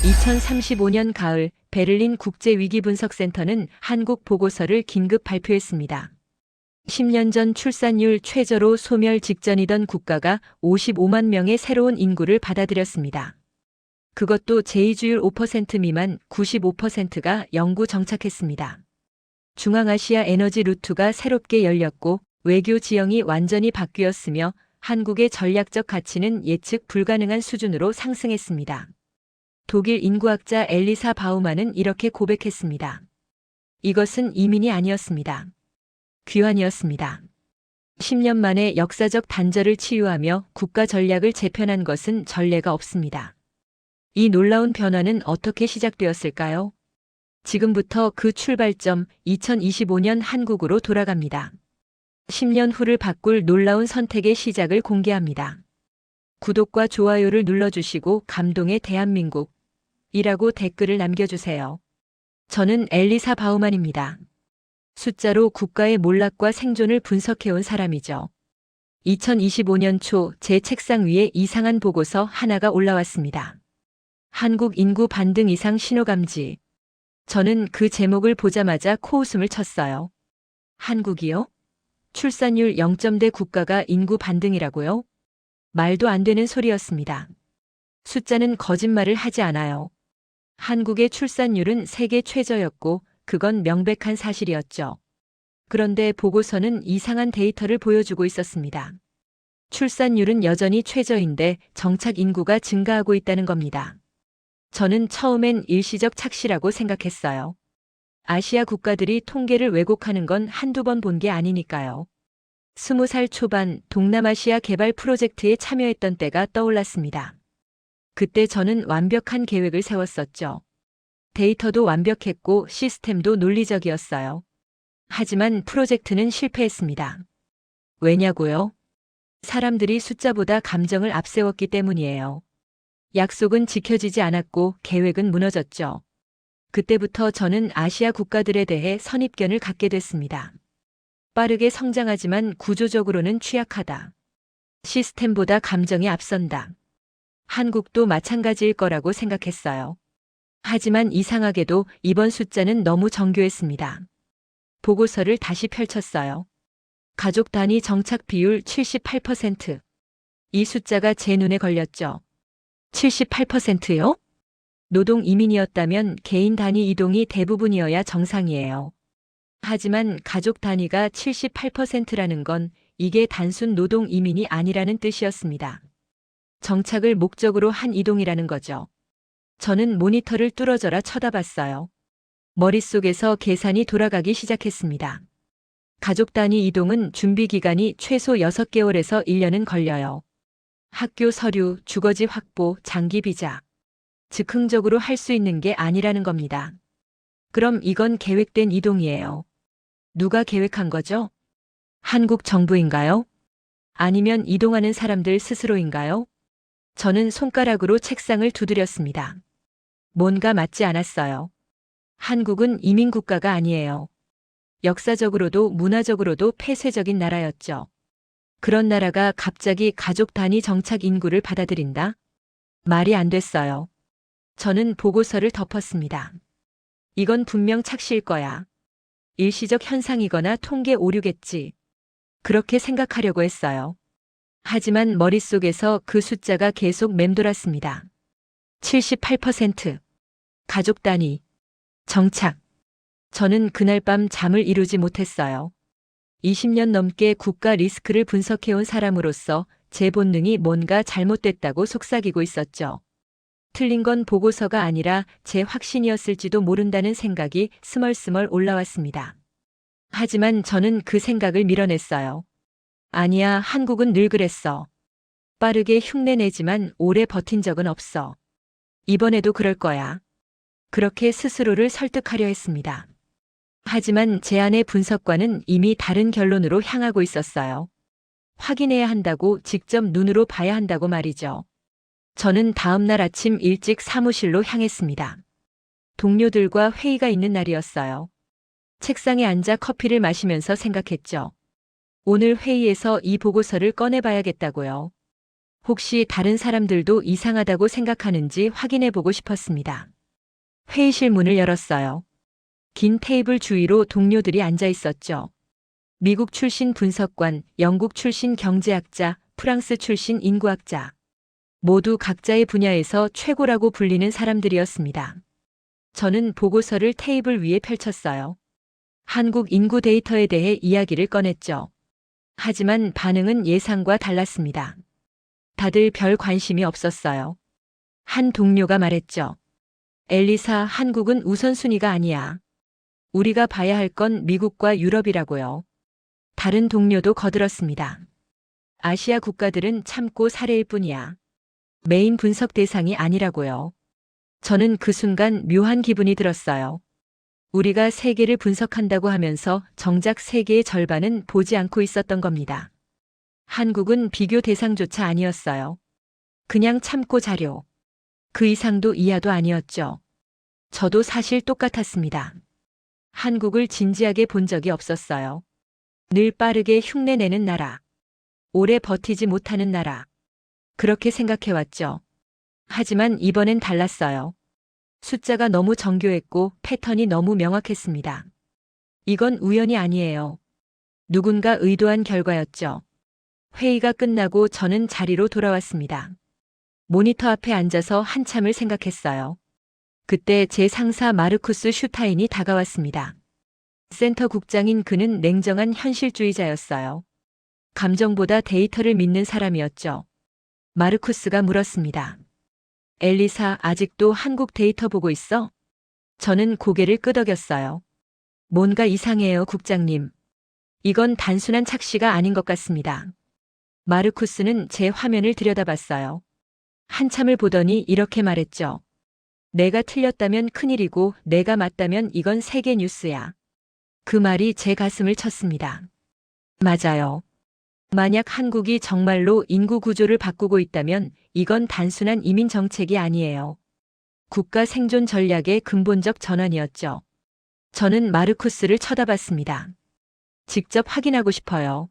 2035년 가을 베를린 국제위기분석센터는 한국 보고서를 긴급 발표했습니다. 10년 전 출산율 최저로 소멸 직전이던 국가가 55만 명의 새로운 인구를 받아들였습니다. 그것도 제2주율 5% 미만 95%가 영구 정착했습니다. 중앙아시아 에너지 루트가 새롭게 열렸고 외교 지형이 완전히 바뀌었으며 한국의 전략적 가치는 예측 불가능한 수준으로 상승했습니다. 독일 인구학자 엘리사 바우만은 이렇게 고백했습니다. 이것은 이민이 아니었습니다. 귀환이었습니다. 10년 만에 역사적 단절을 치유하며 국가 전략을 재편한 것은 전례가 없습니다. 이 놀라운 변화는 어떻게 시작되었을까요? 지금부터 그 출발점 2025년 한국으로 돌아갑니다. 10년 후를 바꿀 놀라운 선택의 시작을 공개합니다. 구독과 좋아요를 눌러주시고 감동의 대한민국 이라고 댓글을 남겨주세요. 저는 엘리사 바우만입니다. 숫자로 국가의 몰락과 생존을 분석해온 사람이죠. 2025년 초 제 책상 위에 이상한 보고서 하나가 올라왔습니다. 한국 인구 반등 이상 신호감지. 저는 그 제목을 보자마자 코웃음을 쳤어요. 한국이요? 출산율 0점대 국가가 인구 반등이라고요? 말도 안 되는 소리였습니다. 숫자는 거짓말을 하지 않아요. 한국의 출산율은 세계 최저였고 그건 명백한 사실이었죠. 그런데 보고서는 이상한 데이터를 보여주고 있었습니다. 출산율은 여전히 최저인데 정착 인구가 증가하고 있다는 겁니다. 저는 처음엔 일시적 착시라고 생각했어요. 아시아 국가들이 통계를 왜곡하는 건 한두 번 본 게 아니니까요. 20살 초반 동남아시아 개발 프로젝트에 참여했던 때가 떠올랐습니다. 그때 저는 완벽한 계획을 세웠었죠. 데이터도 완벽했고 시스템도 논리적이었어요. 하지만 프로젝트는 실패했습니다. 왜냐고요? 사람들이 숫자보다 감정을 앞세웠기 때문이에요. 약속은 지켜지지 않았고 계획은 무너졌죠. 그때부터 저는 아시아 국가들에 대해 선입견을 갖게 됐습니다. 빠르게 성장하지만 구조적으로는 취약하다. 시스템보다 감정이 앞선다. 한국도 마찬가지일 거라고 생각했어요. 하지만 이상하게도 이번 숫자는 너무 정교했습니다. 보고서를 다시 펼쳤어요. 가족 단위 정착 비율 78%. 이 숫자가 제 눈에 걸렸죠. 78%요? 노동 이민이었다면 개인 단위 이동이 대부분이어야 정상이에요. 하지만 가족 단위가 78%라는 건 이게 단순 노동 이민이 아니라는 뜻이었습니다. 정착을 목적으로 한 이동이라는 거죠. 저는 모니터를 뚫어져라 쳐다봤어요. 머릿속에서 계산이 돌아가기 시작했습니다. 가족 단위 이동은 준비 기간이 최소 6개월에서 1년은 걸려요. 학교 서류, 주거지 확보, 장기 비자. 즉흥적으로 할 수 있는 게 아니라는 겁니다. 그럼 이건 계획된 이동이에요. 누가 계획한 거죠? 한국 정부인가요? 아니면 이동하는 사람들 스스로인가요? 저는 손가락으로 책상을 두드렸습니다. 뭔가 맞지 않았어요. 한국은 이민국가가 아니에요. 역사적으로도 문화적으로도 폐쇄적인 나라였죠. 그런 나라가 갑자기 가족 단위 정착 인구를 받아들인다? 말이 안 됐어요. 저는 보고서를 덮었습니다. 이건 분명 착시일 거야. 일시적 현상이거나 통계 오류겠지. 그렇게 생각하려고 했어요. 하지만 머릿속에서 그 숫자가 계속 맴돌았습니다. 78%. 가족 단위. 정착. 저는 그날 밤 잠을 이루지 못했어요. 20년 넘게 국가 리스크를 분석해온 사람으로서 제 본능이 뭔가 잘못됐다고 속삭이고 있었죠. 틀린 건 보고서가 아니라 제 확신이었을지도 모른다는 생각이 스멀스멀 올라왔습니다. 하지만 저는 그 생각을 밀어냈어요. 아니야, 한국은 늘 그랬어. 빠르게 흉내내지만 오래 버틴 적은 없어. 이번에도 그럴 거야. 그렇게 스스로를 설득하려 했습니다. 하지만 제 안의 분석과는 이미 다른 결론으로 향하고 있었어요. 확인해야 한다고, 직접 눈으로 봐야 한다고 말이죠. 저는 다음 날 아침 일찍 사무실로 향했습니다. 동료들과 회의가 있는 날이었어요. 책상에 앉아 커피를 마시면서 생각했죠. 오늘 회의에서 이 보고서를 꺼내봐야겠다고요. 혹시 다른 사람들도 이상하다고 생각하는지 확인해 보고 싶었습니다. 회의실 문을 열었어요. 긴 테이블 주위로 동료들이 앉아 있었죠. 미국 출신 분석관, 영국 출신 경제학자, 프랑스 출신 인구학자. 모두 각자의 분야에서 최고라고 불리는 사람들이었습니다. 저는 보고서를 테이블 위에 펼쳤어요. 한국 인구 데이터에 대해 이야기를 꺼냈죠. 하지만 반응은 예상과 달랐습니다. 다들 별 관심이 없었어요. 한 동료가 말했죠. 엘리사, 한국은 우선순위가 아니야. 우리가 봐야 할 건 미국과 유럽이라고요. 다른 동료도 거들었습니다. 아시아 국가들은 참고 사례일 뿐이야. 메인 분석 대상이 아니라고요. 저는 그 순간 묘한 기분이 들었어요. 우리가 세계를 분석한다고 하면서 정작 세계의 절반은 보지 않고 있었던 겁니다. 한국은 비교 대상조차 아니었어요. 그냥 참고 자료. 그 이상도 이하도 아니었죠. 저도 사실 똑같았습니다. 한국을 진지하게 본 적이 없었어요. 늘 빠르게 흉내내는 나라. 오래 버티지 못하는 나라. 그렇게 생각해왔죠. 하지만 이번엔 달랐어요. 숫자가 너무 정교했고 패턴이 너무 명확했습니다. 이건 우연이 아니에요. 누군가 의도한 결과였죠. 회의가 끝나고 저는 자리로 돌아왔습니다. 모니터 앞에 앉아서 한참을 생각했어요. 그때 제 상사 마르쿠스 슈타인이 다가왔습니다. 센터 국장인 그는 냉정한 현실주의자였어요. 감정보다 데이터를 믿는 사람이었죠. 마르쿠스가 물었습니다. 엘리사, 아직도 한국 데이터 보고 있어? 저는 고개를 끄덕였어요. 뭔가 이상해요, 국장님. 이건 단순한 착시가 아닌 것 같습니다. 마르쿠스는 제 화면을 들여다봤어요. 한참을 보더니 이렇게 말했죠. 내가 틀렸다면 큰일이고 내가 맞다면 이건 세계 뉴스야. 그 말이 제 가슴을 쳤습니다. 맞아요. 만약 한국이 정말로 인구 구조를 바꾸고 있다면 이건 단순한 이민 정책이 아니에요. 국가 생존 전략의 근본적 전환이었죠. 저는 마르쿠스를 쳐다봤습니다. 직접 확인하고 싶어요.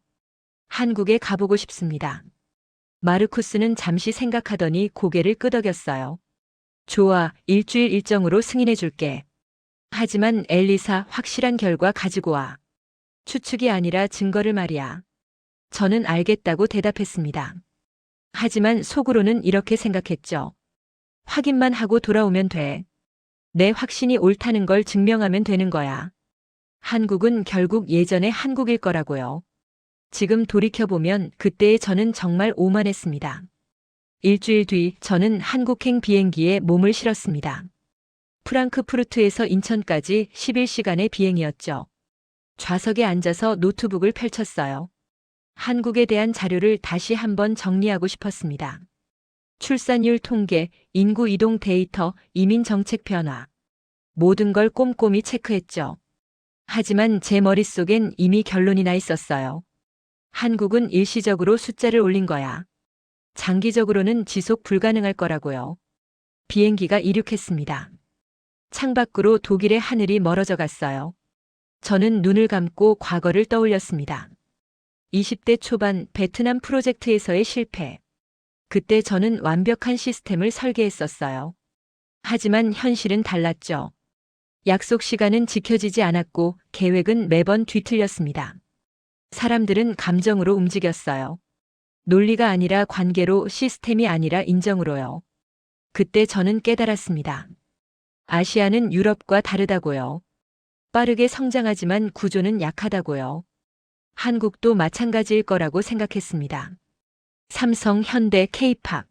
한국에 가보고 싶습니다. 마르쿠스는 잠시 생각하더니 고개를 끄덕였어요. 좋아, 일주일 일정으로 승인해 줄게. 하지만 엘리사, 확실한 결과 가지고 와. 추측이 아니라 증거를 말이야. 저는 알겠다고 대답했습니다. 하지만 속으로는 이렇게 생각했죠. 확인만 하고 돌아오면 돼. 내 확신이 옳다는 걸 증명하면 되는 거야. 한국은 결국 예전의 한국일 거라고요. 지금 돌이켜보면 그때의 저는 정말 오만했습니다. 일주일 뒤 저는 한국행 비행기에 몸을 실었습니다. 프랑크푸르트에서 인천까지 11시간의 비행이었죠. 좌석에 앉아서 노트북을 펼쳤어요. 한국에 대한 자료를 다시 한번 정리하고 싶었습니다. 출산율 통계, 인구 이동 데이터, 이민 정책 변화. 모든 걸 꼼꼼히 체크했죠. 하지만 제 머릿속엔 이미 결론이 나 있었어요. 한국은 일시적으로 숫자를 올린 거야. 장기적으로는 지속 불가능할 거라고요. 비행기가 이륙했습니다. 창밖으로 독일의 하늘이 멀어져 갔어요. 저는 눈을 감고 과거를 떠올렸습니다. 20대 초반 베트남 프로젝트에서의 실패. 그때 저는 완벽한 시스템을 설계했었어요. 하지만 현실은 달랐죠. 약속 시간은 지켜지지 않았고 계획은 매번 뒤틀렸습니다. 사람들은 감정으로 움직였어요. 논리가 아니라 관계로, 시스템이 아니라 인정으로요. 그때 저는 깨달았습니다. 아시아는 유럽과 다르다고요. 빠르게 성장하지만 구조는 약하다고요. 한국도 마찬가지일 거라고 생각했습니다. 삼성, 현대, K-팝.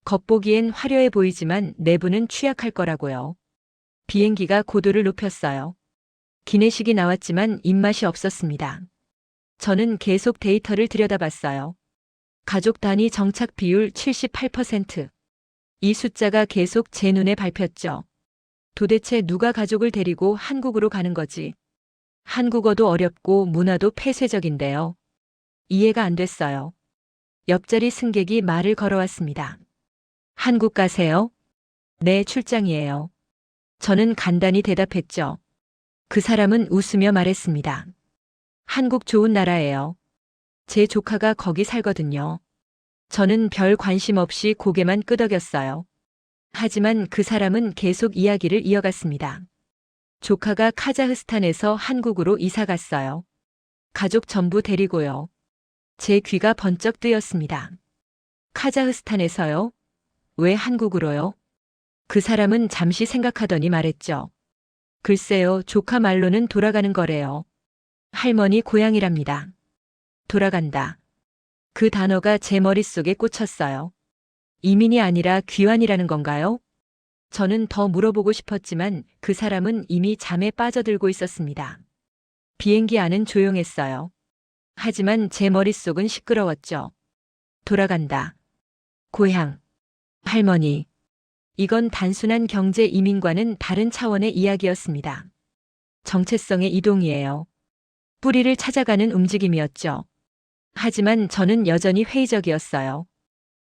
겉보기엔 화려해 보이지만 내부는 취약할 거라고요. 비행기가 고도를 높였어요. 기내식이 나왔지만 입맛이 없었습니다. 저는 계속 데이터를 들여다봤어요. 가족 단위 정착 비율 78%. 이 숫자가 계속 제 눈에 밟혔죠. 도대체 누가 가족을 데리고 한국으로 가는 거지? 한국어도 어렵고 문화도 폐쇄적인데요. 이해가 안 됐어요. 옆자리 승객이 말을 걸어왔습니다. 한국 가세요? 네, 출장이에요. 저는 간단히 대답했죠. 그 사람은 웃으며 말했습니다. 한국 좋은 나라예요. 제 조카가 거기 살거든요. 저는 별 관심 없이 고개만 끄덕였어요. 하지만 그 사람은 계속 이야기를 이어갔습니다. 조카가 카자흐스탄에서 한국으로 이사 갔어요. 가족 전부 데리고요. 제 귀가 번쩍 뜨였습니다. 카자흐스탄에서요? 왜 한국으로요? 그 사람은 잠시 생각하더니 말했죠. 글쎄요, 조카 말로는 돌아가는 거래요. 할머니 고향이랍니다. 돌아간다. 그 단어가 제 머릿속에 꽂혔어요. 이민이 아니라 귀환이라는 건가요? 저는 더 물어보고 싶었지만 그 사람은 이미 잠에 빠져들고 있었습니다. 비행기 안은 조용했어요. 하지만 제 머릿속은 시끄러웠죠. 돌아간다. 고향. 할머니. 이건 단순한 경제 이민과는 다른 차원의 이야기였습니다. 정체성의 이동이에요. 뿌리를 찾아가는 움직임이었죠. 하지만 저는 여전히 회의적이었어요.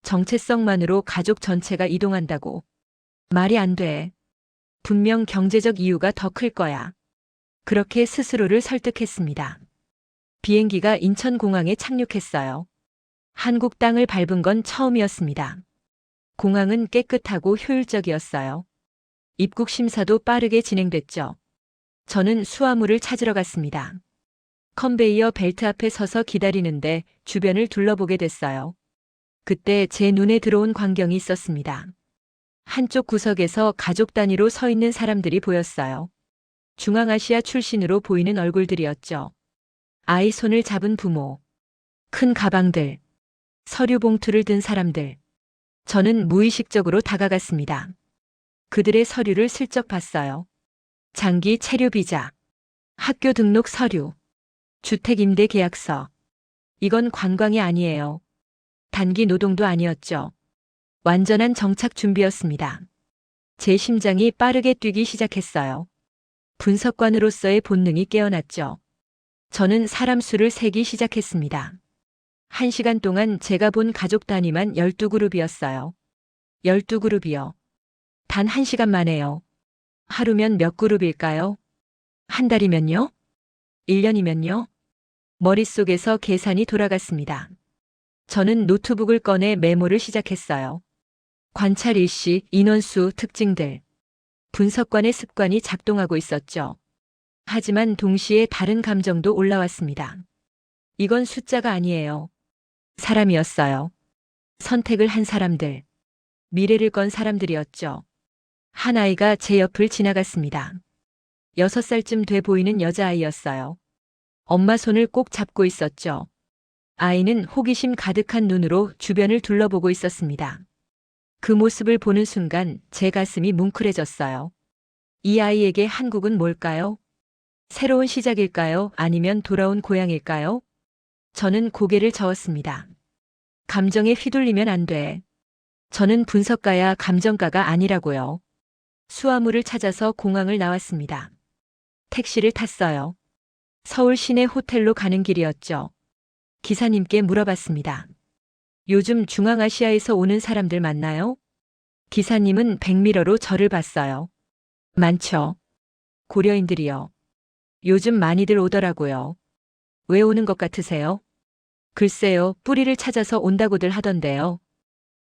정체성만으로 가족 전체가 이동한다고. 말이 안 돼. 분명 경제적 이유가 더 클 거야. 그렇게 스스로를 설득했습니다. 비행기가 인천공항에 착륙했어요. 한국 땅을 밟은 건 처음이었습니다. 공항은 깨끗하고 효율적이었어요. 입국 심사도 빠르게 진행됐죠. 저는 수화물을 찾으러 갔습니다. 컨베이어 벨트 앞에 서서 기다리는데 주변을 둘러보게 됐어요. 그때 제 눈에 들어온 광경이 있었습니다. 한쪽 구석에서 가족 단위로 서 있는 사람들이 보였어요. 중앙아시아 출신으로 보이는 얼굴들이었죠. 아이 손을 잡은 부모, 큰 가방들, 서류 봉투를 든 사람들. 저는 무의식적으로 다가갔습니다. 그들의 서류를 슬쩍 봤어요. 장기 체류 비자, 학교 등록 서류, 주택 임대 계약서. 이건 관광이 아니에요. 단기 노동도 아니었죠. 완전한 정착 준비였습니다. 제 심장이 빠르게 뛰기 시작했어요. 분석관으로서의 본능이 깨어났죠. 저는 사람 수를 세기 시작했습니다. 1시간 동안 제가 본 가족 단위만 12그룹이었어요. 12그룹이요. 단 1시간 만에요. 하루면 몇 그룹일까요? 한 달이면요? 1년이면요? 머릿속에서 계산이 돌아갔습니다. 저는 노트북을 꺼내 메모를 시작했어요. 관찰 일시, 인원수, 특징들. 분석관의 습관이 작동하고 있었죠. 하지만 동시에 다른 감정도 올라왔습니다. 이건 숫자가 아니에요. 사람이었어요. 선택을 한 사람들. 미래를 건 사람들이었죠. 한 아이가 제 옆을 지나갔습니다. 6살쯤 돼 보이는 여자아이였어요. 엄마 손을 꼭 잡고 있었죠. 아이는 호기심 가득한 눈으로 주변을 둘러보고 있었습니다. 그 모습을 보는 순간 제 가슴이 뭉클해졌어요. 이 아이에게 한국은 뭘까요? 새로운 시작일까요? 아니면 돌아온 고향일까요? 저는 고개를 저었습니다. 감정에 휘둘리면 안 돼. 저는 분석가야 감정가가 아니라고요. 수화물을 찾아서 공항을 나왔습니다. 택시를 탔어요. 서울 시내 호텔로 가는 길이었죠. 기사님께 물어봤습니다. 요즘 중앙아시아에서 오는 사람들 많나요? 기사님은 백미러로 저를 봤어요. 많죠. 고려인들이요. 요즘 많이들 오더라고요. 왜 오는 것 같으세요? 글쎄요, 뿌리를 찾아서 온다고들 하던데요.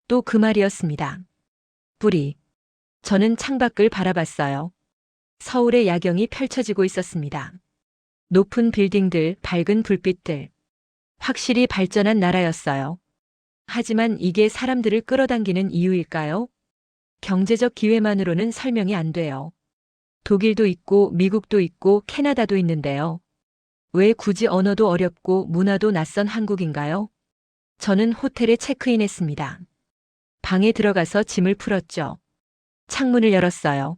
또 그 말이었습니다. 뿌리. 저는 창밖을 바라봤어요. 서울의 야경이 펼쳐지고 있었습니다. 높은 빌딩들, 밝은 불빛들. 확실히 발전한 나라였어요. 하지만 이게 사람들을 끌어당기는 이유일까요? 경제적 기회만으로는 설명이 안 돼요. 독일도 있고 미국도 있고 캐나다도 있는데요. 왜 굳이 언어도 어렵고 문화도 낯선 한국인가요? 저는 호텔에 체크인했습니다. 방에 들어가서 짐을 풀었죠. 창문을 열었어요.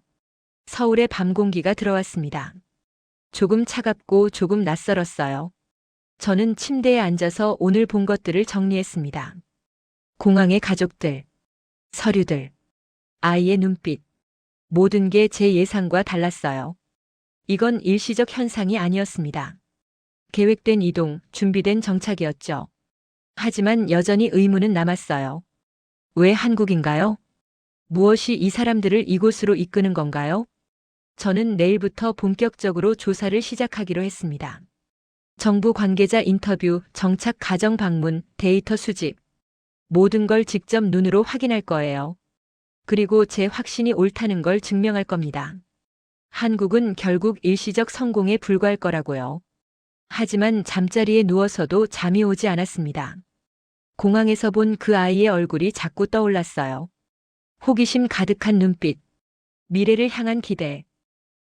서울의 밤 공기가 들어왔습니다. 조금 차갑고 조금 낯설었어요. 저는 침대에 앉아서 오늘 본 것들을 정리했습니다. 공항의 가족들, 서류들, 아이의 눈빛. 모든 게 제 예상과 달랐어요. 이건 일시적 현상이 아니었습니다. 계획된 이동, 준비된 정착이었죠. 하지만 여전히 의문은 남았어요. 왜 한국인가요? 무엇이 이 사람들을 이곳으로 이끄는 건가요? 저는 내일부터 본격적으로 조사를 시작하기로 했습니다. 정부 관계자 인터뷰, 정착 가정 방문, 데이터 수집. 모든 걸 직접 눈으로 확인할 거예요. 그리고 제 확신이 옳다는 걸 증명할 겁니다. 한국은 결국 일시적 성공에 불과할 거라고요. 하지만 잠자리에 누워서도 잠이 오지 않았습니다. 공항에서 본 그 아이의 얼굴이 자꾸 떠올랐어요. 호기심 가득한 눈빛, 미래를 향한 기대.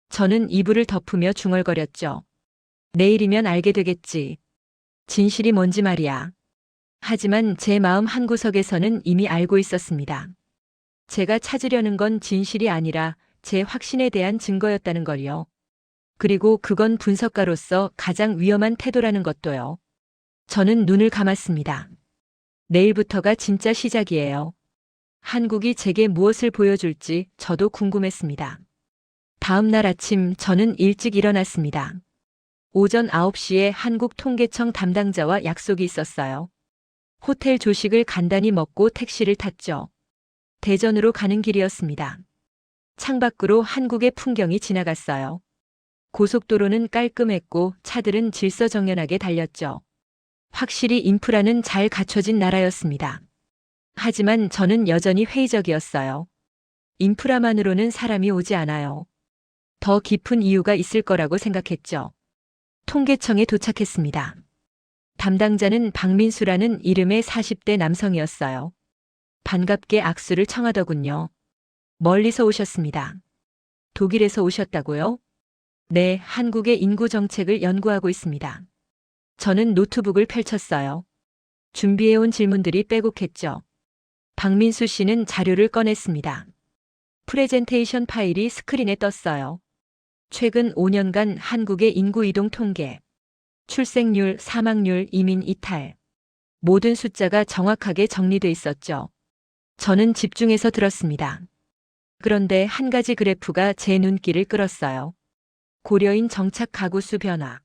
저는 이불을 덮으며 중얼거렸죠. 내일이면 알게 되겠지. 진실이 뭔지 말이야. 하지만 제 마음 한구석에서는 이미 알고 있었습니다. 제가 찾으려는 건 진실이 아니라 제 확신에 대한 증거였다는 걸요. 그리고 그건 분석가로서 가장 위험한 태도라는 것도요. 저는 눈을 감았습니다. 내일부터가 진짜 시작이에요. 한국이 제게 무엇을 보여줄지 저도 궁금했습니다. 다음 날 아침 저는 일찍 일어났습니다. 오전 9시에 한국통계청 담당자와 약속이 있었어요. 호텔 조식을 간단히 먹고 택시를 탔죠. 대전으로 가는 길이었습니다. 창밖으로 한국의 풍경이 지나갔어요. 고속도로는 깔끔했고 차들은 질서정연하게 달렸죠. 확실히 인프라는 잘 갖춰진 나라였습니다. 하지만 저는 여전히 회의적이었어요. 인프라만으로는 사람이 오지 않아요. 더 깊은 이유가 있을 거라고 생각했죠. 통계청에 도착했습니다. 담당자는 박민수라는 이름의 40대 남성이었어요. 반갑게 악수를 청하더군요. 멀리서 오셨습니다. 독일에서 오셨다고요? 네, 한국의 인구 정책을 연구하고 있습니다. 저는 노트북을 펼쳤어요. 준비해온 질문들이 빼곡했죠. 박민수 씨는 자료를 꺼냈습니다. 프레젠테이션 파일이 스크린에 떴어요. 최근 5년간 한국의 인구 이동 통계, 출생률, 사망률, 이민 이탈. 모든 숫자가 정확하게 정리돼 있었죠. 저는 집중해서 들었습니다. 그런데 한 가지 그래프가 제 눈길을 끌었어요. 고려인 정착 가구 수 변화.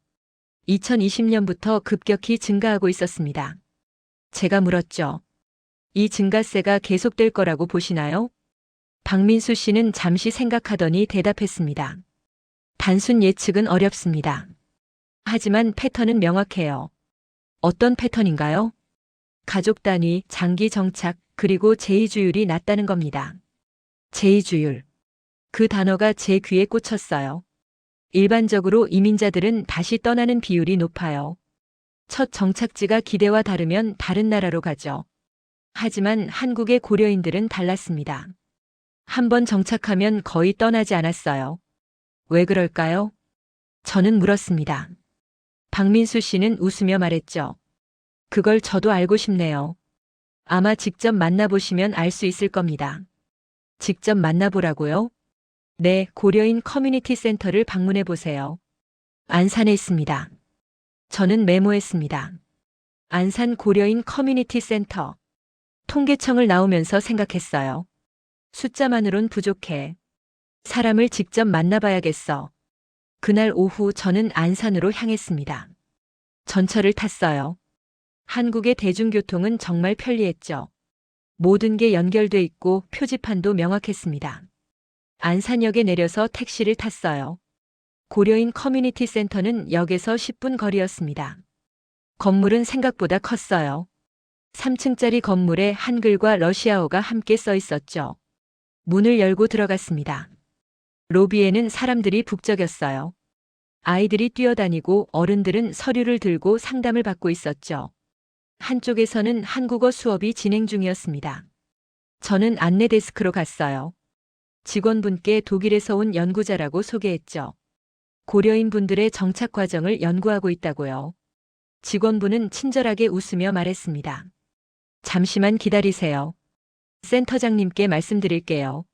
2020년부터 급격히 증가하고 있었습니다. 제가 물었죠. 이 증가세가 계속될 거라고 보시나요? 박민수 씨는 잠시 생각하더니 대답했습니다. 단순 예측은 어렵습니다. 하지만 패턴은 명확해요. 어떤 패턴인가요? 가족 단위, 장기 정착, 그리고 제2주율이 낮다는 겁니다. 제2주율. 그 단어가 제 귀에 꽂혔어요. 일반적으로 이민자들은 다시 떠나는 비율이 높아요. 첫 정착지가 기대와 다르면 다른 나라로 가죠. 하지만 한국의 고려인들은 달랐습니다. 한 번 정착하면 거의 떠나지 않았어요. 왜 그럴까요? 저는 물었습니다. 박민수 씨는 웃으며 말했죠. 그걸 저도 알고 싶네요. 아마 직접 만나보시면 알 수 있을 겁니다. 직접 만나보라고요? 네, 고려인 커뮤니티 센터를 방문해 보세요. 안산에 있습니다. 저는 메모했습니다. 안산 고려인 커뮤니티 센터. 통계청을 나오면서 생각했어요. 숫자만으론 부족해. 사람을 직접 만나봐야겠어. 그날 오후 저는 안산으로 향했습니다. 전철을 탔어요. 한국의 대중교통은 정말 편리했죠. 모든 게 연결돼 있고 표지판도 명확했습니다. 안산역에 내려서 택시를 탔어요. 고려인 커뮤니티 센터는 역에서 10분 거리였습니다. 건물은 생각보다 컸어요. 3층짜리 건물에 한글과 러시아어가 함께 써 있었죠. 문을 열고 들어갔습니다. 로비에는 사람들이 북적였어요. 아이들이 뛰어다니고 어른들은 서류를 들고 상담을 받고 있었죠. 한쪽에서는 한국어 수업이 진행 중이었습니다. 저는 안내 데스크로 갔어요. 직원분께 독일에서 온 연구자라고 소개했죠. 고려인 분들의 정착 과정을 연구하고 있다고요. 직원분은 친절하게 웃으며 말했습니다. 잠시만 기다리세요. 센터장님께 말씀드릴게요.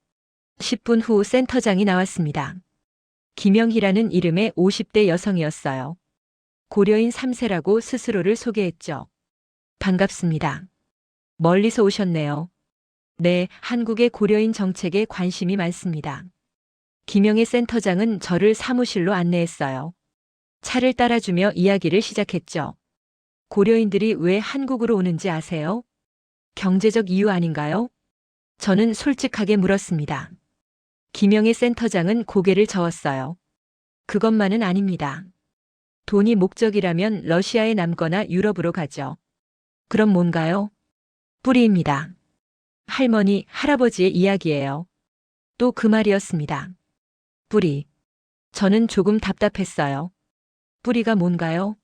10분 후 센터장이 나왔습니다. 김영희라는 이름의 50대 여성이었어요. 고려인 3세라고 스스로를 소개했죠. 반갑습니다. 멀리서 오셨네요. 네, 한국의 고려인 정책에 관심이 많습니다. 김영희 센터장은 저를 사무실로 안내했어요. 차를 따라주며 이야기를 시작했죠. 고려인들이 왜 한국으로 오는지 아세요? 경제적 이유 아닌가요? 저는 솔직하게 물었습니다. 김영희 센터장은 고개를 저었어요. 그것만은 아닙니다. 돈이 목적이라면 러시아에 남거나 유럽으로 가죠. 그럼 뭔가요? 뿌리입니다. 할머니, 할아버지의 이야기예요. 또 그 말이었습니다. 뿌리. 저는 조금 답답했어요. 뿌리가 뭔가요?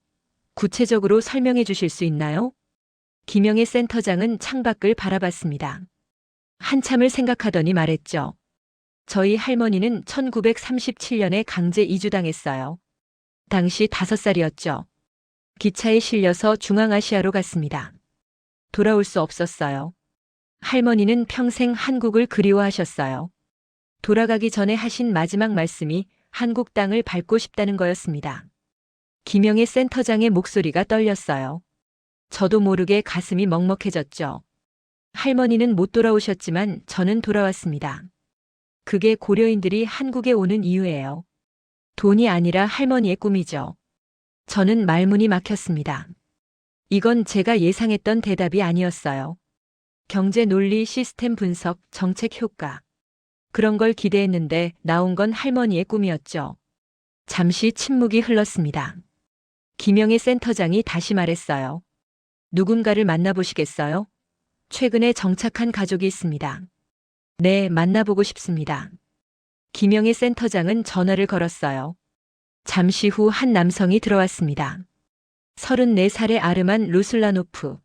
구체적으로 설명해 주실 수 있나요? 김영애 센터장은 창밖을 바라봤습니다. 한참을 생각하더니 말했죠. 저희 할머니는 1937년에 강제 이주당했어요. 당시 5살이었죠. 기차에 실려서 중앙아시아로 갔습니다. 돌아올 수 없었어요. 할머니는 평생 한국을 그리워하셨어요. 돌아가기 전에 하신 마지막 말씀이 한국 땅을 밟고 싶다는 거였습니다. 김영애 센터장의 목소리가 떨렸어요. 저도 모르게 가슴이 먹먹해졌죠. 할머니는 못 돌아오셨지만 저는 돌아왔습니다. 그게 고려인들이 한국에 오는 이유예요. 돈이 아니라 할머니의 꿈이죠. 저는 말문이 막혔습니다. 이건 제가 예상했던 대답이 아니었어요. 경제 논리, 시스템 분석, 정책 효과. 그런 걸 기대했는데 나온 건 할머니의 꿈이었죠. 잠시 침묵이 흘렀습니다. 김영애 센터장이 다시 말했어요. 누군가를 만나보시겠어요? 최근에 정착한 가족이 있습니다. 네, 만나보고 싶습니다. 김영애 센터장은 전화를 걸었어요. 잠시 후 한 남성이 들어왔습니다. 34살의 아르만 루슬라노프.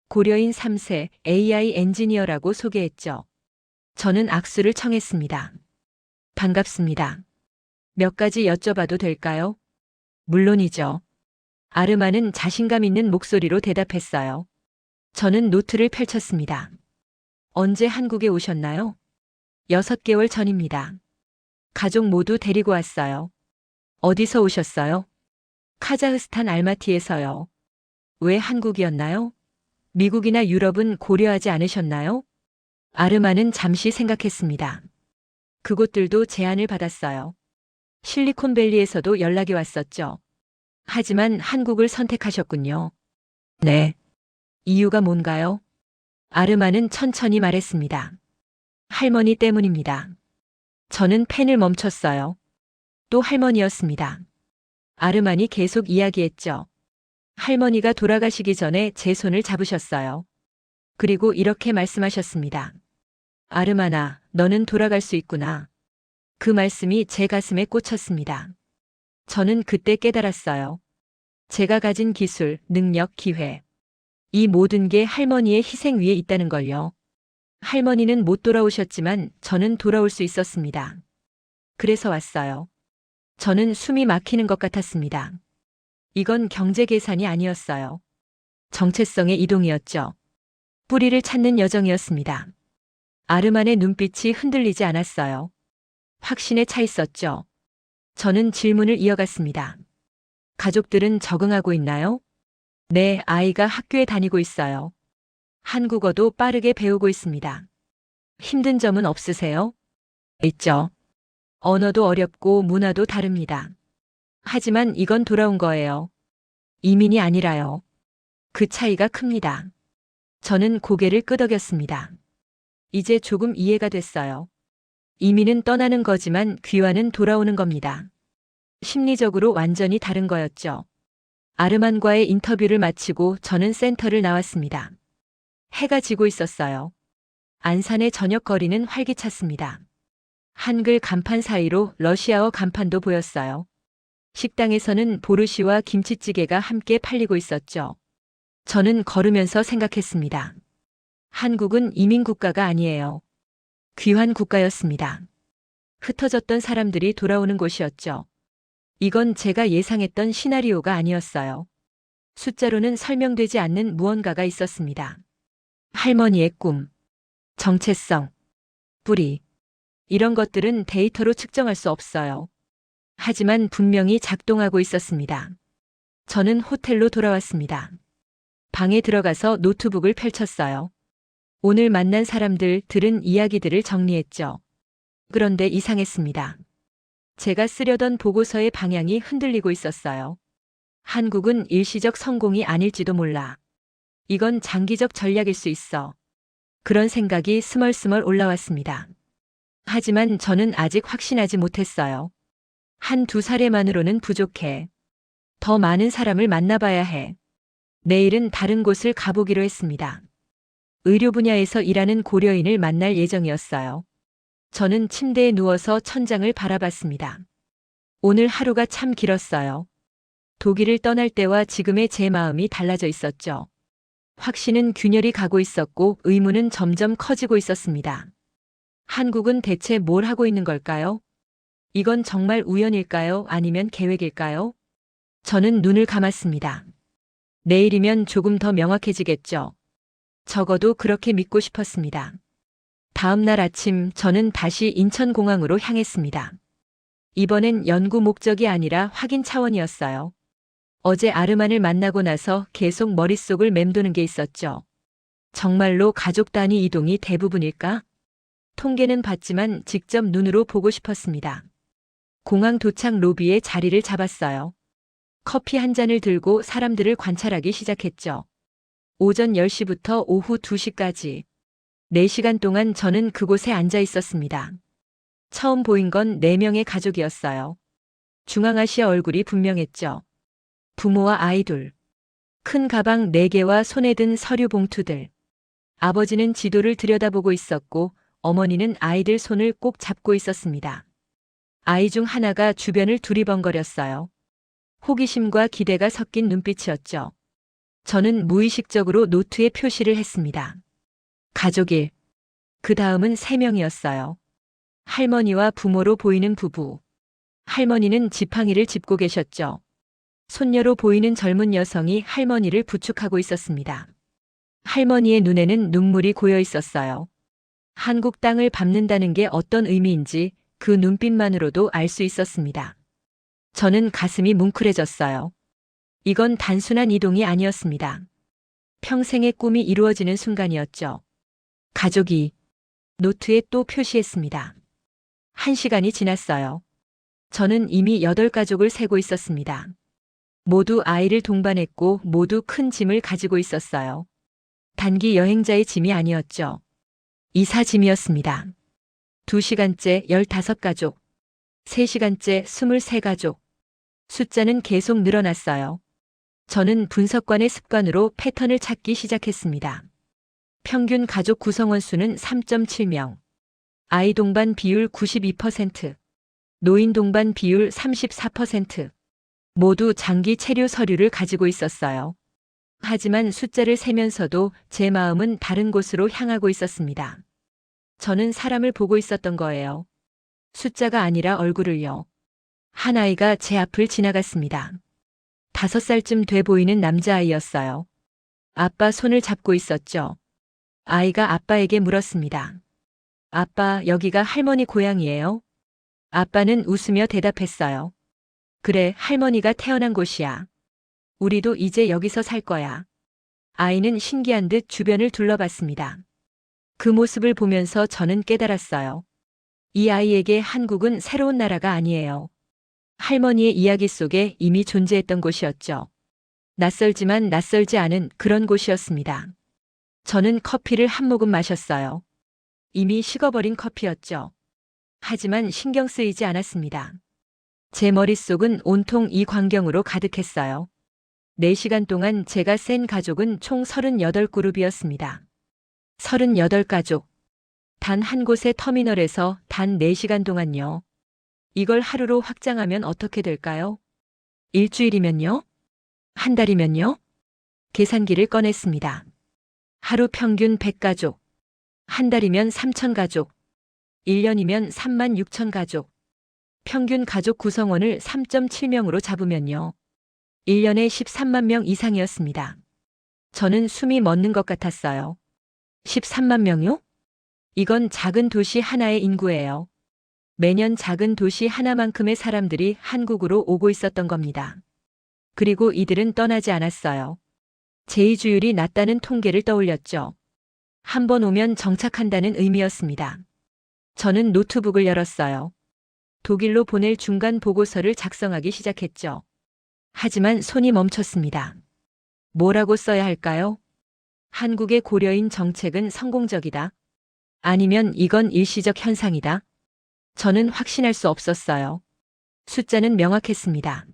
고려인 3세 AI 엔지니어라고 소개했죠. 저는 악수를 청했습니다. 반갑습니다. 몇 가지 여쭤봐도 될까요? 물론이죠. 아르만은 자신감 있는 목소리로 대답했어요. 저는 노트를 펼쳤습니다. 언제 한국에 오셨나요? 6개월 전입니다. 가족 모두 데리고 왔어요. 어디서 오셨어요? 카자흐스탄 알마티에서요. 왜 한국이었나요? 미국이나 유럽은 고려하지 않으셨나요? 아르마는 잠시 생각했습니다. 그곳들도 제안을 받았어요. 실리콘밸리에서도 연락이 왔었죠. 하지만 한국을 선택하셨군요. 네. 이유가 뭔가요? 아르마는 천천히 말했습니다. 할머니 때문입니다. 저는 펜을 멈췄어요. 또 할머니였습니다. 아르만이 계속 이야기했죠. 할머니가 돌아가시기 전에 제 손을 잡으셨어요. 그리고 이렇게 말씀하셨습니다. 아르마나, 너는 돌아갈 수 있구나. 그 말씀이 제 가슴에 꽂혔습니다. 저는 그때 깨달았어요. 제가 가진 기술, 능력, 기회. 이 모든 게 할머니의 희생 위에 있다는 걸요. 할머니는 못 돌아오셨지만 저는 돌아올 수 있었습니다. 그래서 왔어요. 저는 숨이 막히는 것 같았습니다. 이건 경제 계산이 아니었어요. 정체성의 이동이었죠. 뿌리를 찾는 여정이었습니다. 아르만의 눈빛이 흔들리지 않았어요. 확신에 차 있었죠. 저는 질문을 이어갔습니다. 가족들은 적응하고 있나요? 네, 아이가 학교에 다니고 있어요. 한국어도 빠르게 배우고 있습니다. 힘든 점은 없으세요? 있죠. 언어도 어렵고 문화도 다릅니다. 하지만 이건 돌아온 거예요. 이민이 아니라요. 그 차이가 큽니다. 저는 고개를 끄덕였습니다. 이제 조금 이해가 됐어요. 이민은 떠나는 거지만 귀환은 돌아오는 겁니다. 심리적으로 완전히 다른 거였죠. 아르만과의 인터뷰를 마치고 저는 센터를 나왔습니다. 해가 지고 있었어요. 안산의 저녁 거리는 활기찼습니다. 한글 간판 사이로 러시아어 간판도 보였어요. 식당에서는 보르시와 김치찌개가 함께 팔리고 있었죠. 저는 걸으면서 생각했습니다. 한국은 이민 국가가 아니에요. 귀환 국가였습니다. 흩어졌던 사람들이 돌아오는 곳이었죠. 이건 제가 예상했던 시나리오가 아니었어요. 숫자로는 설명되지 않는 무언가가 있었습니다. 할머니의 꿈, 정체성, 뿌리. 이런 것들은 데이터로 측정할 수 없어요. 하지만 분명히 작동하고 있었습니다. 저는 호텔로 돌아왔습니다. 방에 들어가서 노트북을 펼쳤어요. 오늘 만난 사람들 들은 이야기들을 정리했죠. 그런데 이상했습니다. 제가 쓰려던 보고서의 방향이 흔들리고 있었어요. 한국은 일시적 성공이 아닐지도 몰라. 이건 장기적 전략일 수 있어. 그런 생각이 스멀스멀 올라왔습니다. 하지만 저는 아직 확신하지 못했어요. 1~2사례만으로는 부족해. 더 많은 사람을 만나봐야 해. 내일은 다른 곳을 가보기로 했습니다. 의료 분야에서 일하는 고려인을 만날 예정이었어요. 저는 침대에 누워서 천장을 바라봤습니다. 오늘 하루가 참 길었어요. 독일을 떠날 때와 지금의 제 마음이 달라져 있었죠. 확신은 균열이 가고 있었고 의문은 점점 커지고 있었습니다. 한국은 대체 뭘 하고 있는 걸까요? 이건 정말 우연일까요? 아니면 계획일까요? 저는 눈을 감았습니다. 내일이면 조금 더 명확해지겠죠. 적어도 그렇게 믿고 싶었습니다. 다음 날 아침 저는 다시 인천공항으로 향했습니다. 이번엔 연구 목적이 아니라 확인 차원이었어요. 어제 아르만을 만나고 나서 계속 머릿속을 맴도는 게 있었죠. 정말로 가족 단위 이동이 대부분일까? 통계는 봤지만 직접 눈으로 보고 싶었습니다. 공항 도착 로비에 자리를 잡았어요. 커피 한 잔을 들고 사람들을 관찰하기 시작했죠. 오전 10시부터 오후 2시까지 4시간 동안 저는 그곳에 앉아 있었습니다. 처음 보인 건 4명의 가족이었어요. 중앙아시아 얼굴이 분명했죠. 부모와 아이 둘. 큰 가방 4개와 손에 든 서류 봉투들. 아버지는 지도를 들여다보고 있었고 어머니는 아이들 손을 꼭 잡고 있었습니다. 아이 중 하나가 주변을 두리번거렸어요. 호기심과 기대가 섞인 눈빛이었죠. 저는 무의식적으로 노트에 표시를 했습니다. 가족 1. 그 다음은 3명이었어요. 할머니와 부모로 보이는 부부. 할머니는 지팡이를 짚고 계셨죠. 손녀로 보이는 젊은 여성이 할머니를 부축하고 있었습니다. 할머니의 눈에는 눈물이 고여 있었어요. 한국 땅을 밟는다는 게 어떤 의미인지 그 눈빛만으로도 알 수 있었습니다. 저는 가슴이 뭉클해졌어요. 이건 단순한 이동이 아니었습니다. 평생의 꿈이 이루어지는 순간이었죠. 가족이 노트에 또 표시했습니다. 1시간이 지났어요. 저는 이미 8가족을 세고 있었습니다. 모두 아이를 동반했고 모두 큰 짐을 가지고 있었어요. 단기 여행자의 짐이 아니었죠. 이사 짐이었습니다. 2시간째 15가족, 3시간째 23가족. 숫자는 계속 늘어났어요. 저는 분석관의 습관으로 패턴을 찾기 시작했습니다. 평균 가족 구성원 수는 3.7명, 아이 동반 비율 92%, 노인 동반 비율 34%, 모두 장기 체류 서류를 가지고 있었어요. 하지만 숫자를 세면서도 제 마음은 다른 곳으로 향하고 있었습니다. 저는 사람을 보고 있었던 거예요. 숫자가 아니라 얼굴을요. 한 아이가 제 앞을 지나갔습니다. 5살쯤 돼 보이는 남자아이였어요. 아빠 손을 잡고 있었죠. 아이가 아빠에게 물었습니다. 아빠, 여기가 할머니 고향이에요? 아빠는 웃으며 대답했어요. 그래, 할머니가 태어난 곳이야. 우리도 이제 여기서 살 거야. 아이는 신기한 듯 주변을 둘러봤습니다. 그 모습을 보면서 저는 깨달았어요. 이 아이에게 한국은 새로운 나라가 아니에요. 할머니의 이야기 속에 이미 존재했던 곳이었죠. 낯설지만 낯설지 않은 그런 곳이었습니다. 저는 커피를 한 모금 마셨어요. 이미 식어버린 커피였죠. 하지만 신경 쓰이지 않았습니다. 제 머릿속은 온통 이 광경으로 가득했어요. 4시간 동안 제가 센 가족은 총 38그룹이었습니다. 38가족. 단 한 곳의 터미널에서 단 4시간 동안요. 이걸 하루로 확장하면 어떻게 될까요? 일주일이면요? 한 달이면요? 계산기를 꺼냈습니다. 하루 평균 100가족. 한 달이면 3,000가족. 1년이면 36,000가족. 평균 가족 구성원을 3.7명으로 잡으면요. 1년에 13만 명 이상이었습니다. 저는 숨이 멎는 것 같았어요. 13만 명요? 이건 작은 도시 하나의 인구예요. 매년 작은 도시 하나만큼의 사람들이 한국으로 오고 있었던 겁니다. 그리고 이들은 떠나지 않았어요. 재의주율이 낮다는 통계를 떠올렸죠. 한 번 오면 정착한다는 의미였습니다. 저는 노트북을 열었어요. 독일로 보낼 중간 보고서를 작성하기 시작했죠. 하지만 손이 멈췄습니다. 뭐라고 써야 할까요? 한국의 고려인 정책은 성공적이다. 아니면 이건 일시적 현상이다. 저는 확신할 수 없었어요. 숫자는 명확했습니다.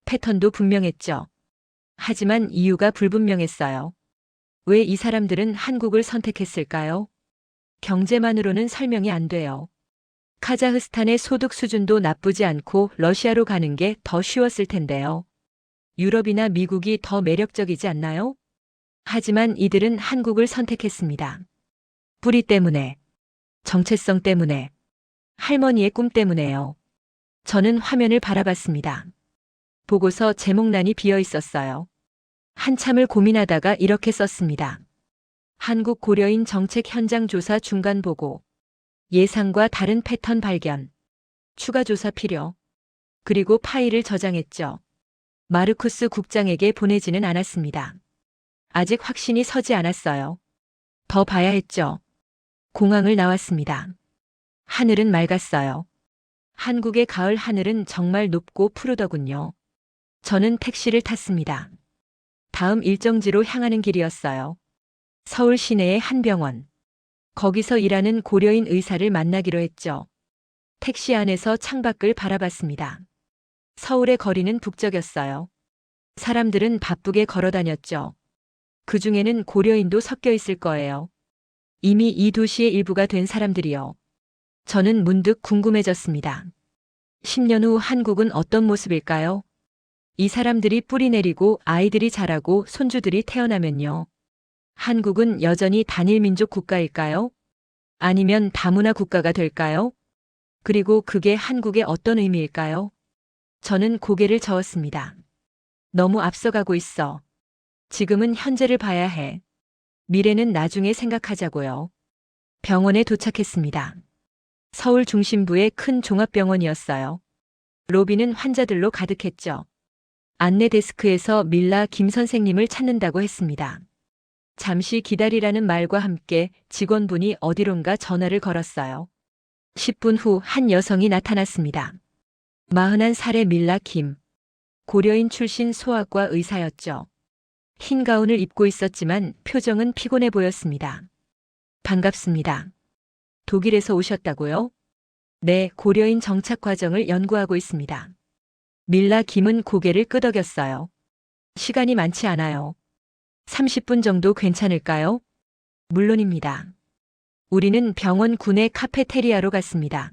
패턴도 분명했죠. 하지만 이유가 불분명했어요. 왜 이 사람들은 한국을 선택했을까요? 경제만으로는 설명이 안 돼요. 카자흐스탄의 소득 수준도 나쁘지 않고 러시아로 가는 게 더 쉬웠을 텐데요. 유럽이나 미국이 더 매력적이지 않나요? 하지만 이들은 한국을 선택했습니다. 뿌리 때문에, 정체성 때문에, 할머니의 꿈 때문에요. 저는 화면을 바라봤습니다. 보고서 제목란이 비어 있었어요. 한참을 고민하다가 이렇게 썼습니다. 한국 고려인 정책 현장 조사 중간 보고. 예상과 다른 패턴 발견. 추가 조사 필요. 그리고 파일을 저장했죠. 마르쿠스 국장에게 보내지는 않았습니다. 아직 확신이 서지 않았어요. 더 봐야 했죠. 공항을 나왔습니다. 하늘은 맑았어요. 한국의 가을 하늘은 정말 높고 푸르더군요. 저는 택시를 탔습니다. 다음 일정지로 향하는 길이었어요. 서울 시내의 한 병원. 거기서 일하는 고려인 의사를 만나기로 했죠. 택시 안에서 창밖을 바라봤습니다. 서울의 거리는 북적였어요. 사람들은 바쁘게 걸어 다녔죠. 그 중에는 고려인도 섞여 있을 거예요. 이미 이 도시의 일부가 된 사람들이요. 저는 문득 궁금해졌습니다. 10년 후 한국은 어떤 모습일까요? 이 사람들이 뿌리 내리고 아이들이 자라고 손주들이 태어나면요. 한국은 여전히 단일민족 국가일까요? 아니면 다문화 국가가 될까요? 그리고 그게 한국의 어떤 의미일까요? 저는 고개를 저었습니다. 너무 앞서가고 있어. 지금은 현재를 봐야 해. 미래는 나중에 생각하자고요. 병원에 도착했습니다. 서울 중심부의 큰 종합병원이었어요. 로비는 환자들로 가득했죠. 안내 데스크에서 밀라 김 선생님을 찾는다고 했습니다. 잠시 기다리라는 말과 함께 직원분이 어디론가 전화를 걸었어요. 10분 후 한 여성이 나타났습니다. 41살의 밀라 김. 고려인 출신 소아과 의사였죠. 흰 가운을 입고 있었지만 표정은 피곤해 보였습니다. 반갑습니다. 독일에서 오셨다고요? 네, 고려인 정착 과정을 연구하고 있습니다. 밀라 김은 고개를 끄덕였어요. 시간이 많지 않아요. 30분 정도 괜찮을까요? 물론입니다. 우리는 병원 구내 카페테리아로 갔습니다.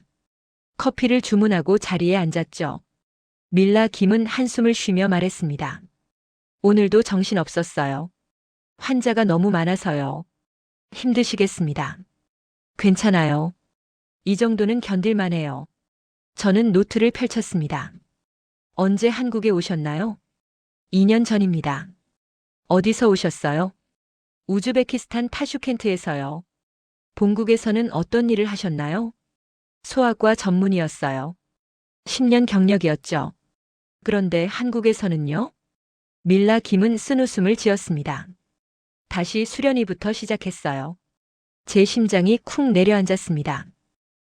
커피를 주문하고 자리에 앉았죠. 밀라 김은 한숨을 쉬며 말했습니다. 오늘도 정신 없었어요. 환자가 너무 많아서요. 힘드시겠습니다. 괜찮아요. 이 정도는 견딜만해요. 저는 노트를 펼쳤습니다. 언제 한국에 오셨나요? 2년 전입니다. 어디서 오셨어요? 우즈베키스탄 타슈켄트에서요. 본국에서는 어떤 일을 하셨나요? 소아과 전문의였어요. 10년 경력이었죠. 그런데 한국에서는요? 밀라 김은 쓴웃음을 지었습니다. 다시 수련회부터 시작했어요. 제 심장이 쿵 내려앉았습니다.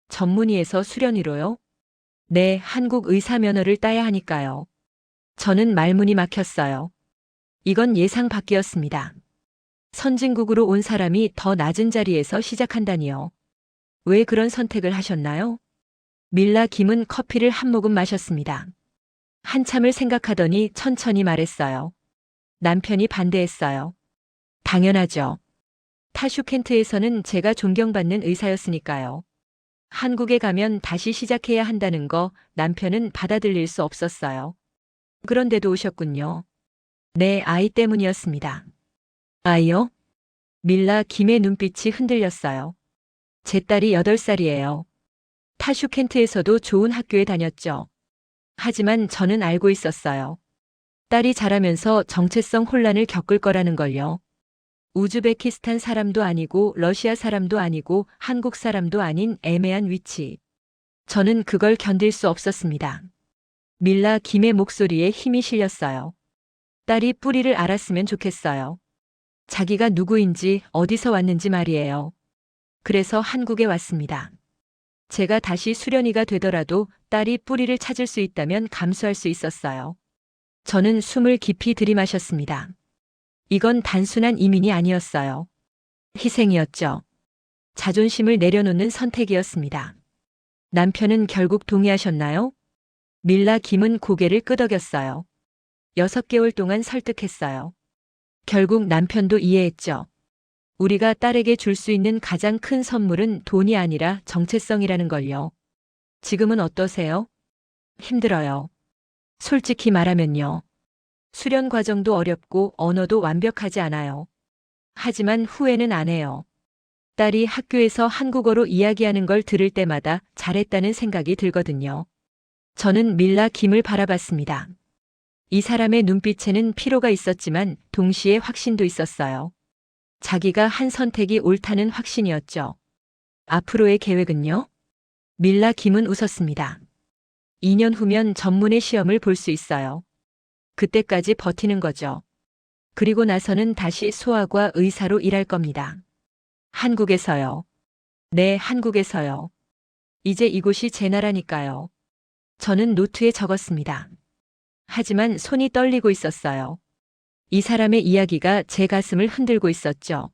전문의에서 수련의로요? 네, 한국 의사 면허를 따야 하니까요. 저는 말문이 막혔어요. 이건 예상 밖이었습니다. 선진국으로 온 사람이 더 낮은 자리에서 시작한다니요. 왜 그런 선택을 하셨나요? 밀라 김은 커피를 한 모금 마셨습니다. 한참을 생각하더니 천천히 말했어요. 남편이 반대했어요. 당연하죠. 타슈켄트에서는 제가 존경받는 의사였으니까요. 한국에 가면 다시 시작해야 한다는 거 남편은 받아들일 수 없었어요. 그런데도 오셨군요. 네, 아이 때문이었습니다. 아이요? 밀라 김의 눈빛이 흔들렸어요. 제 딸이 8살이에요. 타슈켄트에서도 좋은 학교에 다녔죠. 하지만 저는 알고 있었어요. 딸이 자라면서 정체성 혼란을 겪을 거라는 걸요. 우즈베키스탄 사람도 아니고 러시아 사람도 아니고 한국 사람도 아닌 애매한 위치. 저는 그걸 견딜 수 없었습니다. 밀라 김의 목소리에 힘이 실렸어요. 딸이 뿌리를 알았으면 좋겠어요. 자기가 누구인지 어디서 왔는지 말이에요. 그래서 한국에 왔습니다. 제가 다시 수련이가 되더라도 딸이 뿌리를 찾을 수 있다면 감수할 수 있었어요. 저는 숨을 깊이 들이마셨습니다. 이건 단순한 이민이 아니었어요. 희생이었죠. 자존심을 내려놓는 선택이었습니다. 남편은 결국 동의하셨나요? 밀라 김은 고개를 끄덕였어요. 6개월 동안 설득했어요. 결국 남편도 이해했죠. 우리가 딸에게 줄 수 있는 가장 큰 선물은 돈이 아니라 정체성이라는 걸요. 지금은 어떠세요? 힘들어요. 솔직히 말하면요. 수련 과정도 어렵고 언어도 완벽하지 않아요. 하지만 후회는 안 해요. 딸이 학교에서 한국어로 이야기하는 걸 들을 때마다 잘했다는 생각이 들거든요. 저는 밀라 김을 바라봤습니다. 이 사람의 눈빛에는 피로가 있었지만 동시에 확신도 있었어요. 자기가 한 선택이 옳다는 확신이었죠. 앞으로의 계획은요? 밀라 김은 웃었습니다. 2년 후면 전문의 시험을 볼 수 있어요. 그때까지 버티는 거죠. 그리고 나서는 다시 소아과 의사로 일할 겁니다. 한국에서요. 네, 한국에서요. 이제 이곳이 제 나라니까요. 저는 노트에 적었습니다. 하지만 손이 떨리고 있었어요. 이 사람의 이야기가 제 가슴을 흔들고 있었죠.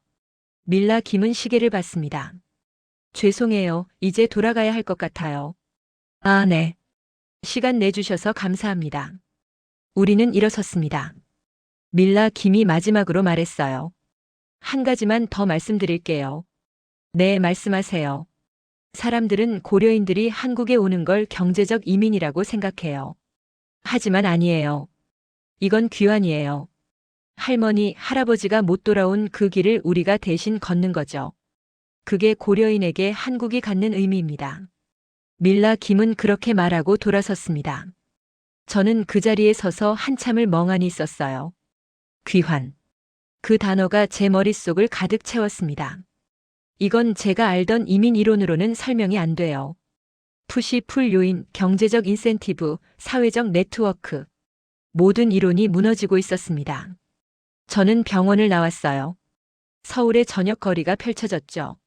밀라 김은 시계를 봤습니다. 죄송해요. 이제 돌아가야 할 것 같아요. 아, 네. 시간 내주셔서 감사합니다. 우리는 일어섰습니다. 밀라 김이 마지막으로 말했어요. 한 가지만 더 말씀드릴게요. 네, 말씀하세요. 사람들은 고려인들이 한국에 오는 걸 경제적 이민이라고 생각해요. 하지만 아니에요. 이건 귀환이에요. 할머니, 할아버지가 못 돌아온 그 길을 우리가 대신 걷는 거죠. 그게 고려인에게 한국이 갖는 의미입니다. 밀라 김은 그렇게 말하고 돌아섰습니다. 저는 그 자리에 서서 한참을 멍하니 있었어요. 귀환. 그 단어가 제 머릿속을 가득 채웠습니다. 이건 제가 알던 이민 이론으로는 설명이 안 돼요. 푸시 풀 요인, 경제적 인센티브, 사회적 네트워크. 모든 이론이 무너지고 있었습니다. 저는 병원을 나왔어요. 서울의 저녁 거리가 펼쳐졌죠.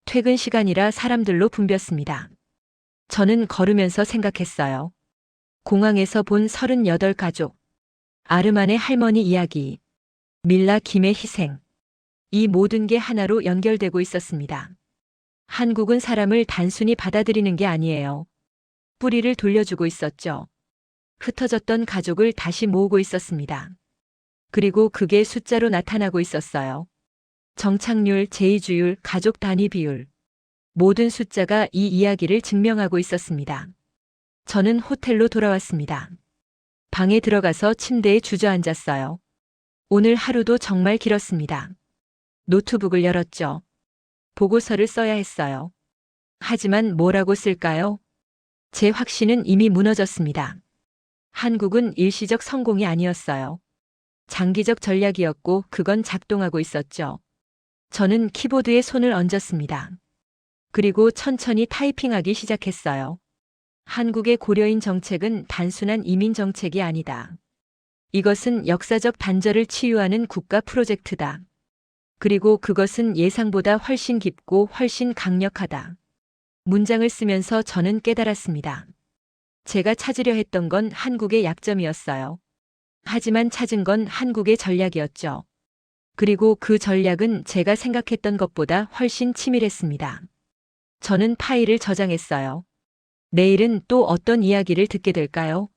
퇴근 시간이라 사람들로 붐볐습니다. 저는 걸으면서 생각했어요. 공항에서 본 38가족. 아르만의 할머니 이야기. 밀라 김의 희생. 이 모든 게 하나로 연결되고 있었습니다. 한국은 사람을 단순히 받아들이는 게 아니에요. 뿌리를 돌려주고 있었죠. 흩어졌던 가족을 다시 모으고 있었습니다. 그리고 그게 숫자로 나타나고 있었어요. 정착률, 재이주율, 가족 단위 비율. 모든 숫자가 이 이야기를 증명하고 있었습니다. 저는 호텔로 돌아왔습니다. 방에 들어가서 침대에 주저앉았어요. 오늘 하루도 정말 길었습니다. 노트북을 열었죠. 보고서를 써야 했어요. 하지만 뭐라고 쓸까요? 제 확신은 이미 무너졌습니다. 한국은 일시적 성공이 아니었어요. 장기적 전략이었고 그건 작동하고 있었죠. 저는 키보드에 손을 얹었습니다. 그리고 천천히 타이핑하기 시작했어요. 한국의 고려인 정책은 단순한 이민 정책이 아니다. 이것은 역사적 단절을 치유하는 국가 프로젝트다. 그리고 그것은 예상보다 훨씬 깊고 훨씬 강력하다. 문장을 쓰면서 저는 깨달았습니다. 제가 찾으려 했던 건 한국의 약점이었어요. 하지만 찾은 건 한국의 전략이었죠. 그리고 그 전략은 제가 생각했던 것보다 훨씬 치밀했습니다. 저는 파일을 저장했어요. 내일은 또 어떤 이야기를 듣게 될까요?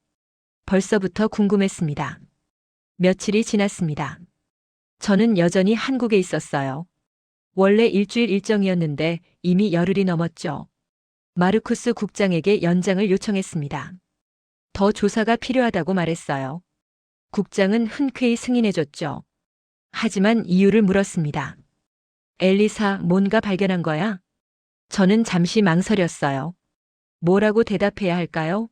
벌써부터 궁금했습니다. 며칠이 지났습니다. 저는 여전히 한국에 있었어요. 원래 일주일 일정이었는데 이미 열흘이 넘었죠. 마르쿠스 국장에게 연장을 요청했습니다. 더 조사가 필요하다고 말했어요. 국장은 흔쾌히 승인해줬죠. 하지만 이유를 물었습니다. 엘리사, 뭔가 발견한 거야? 저는 잠시 망설였어요. 뭐라고 대답해야 할까요?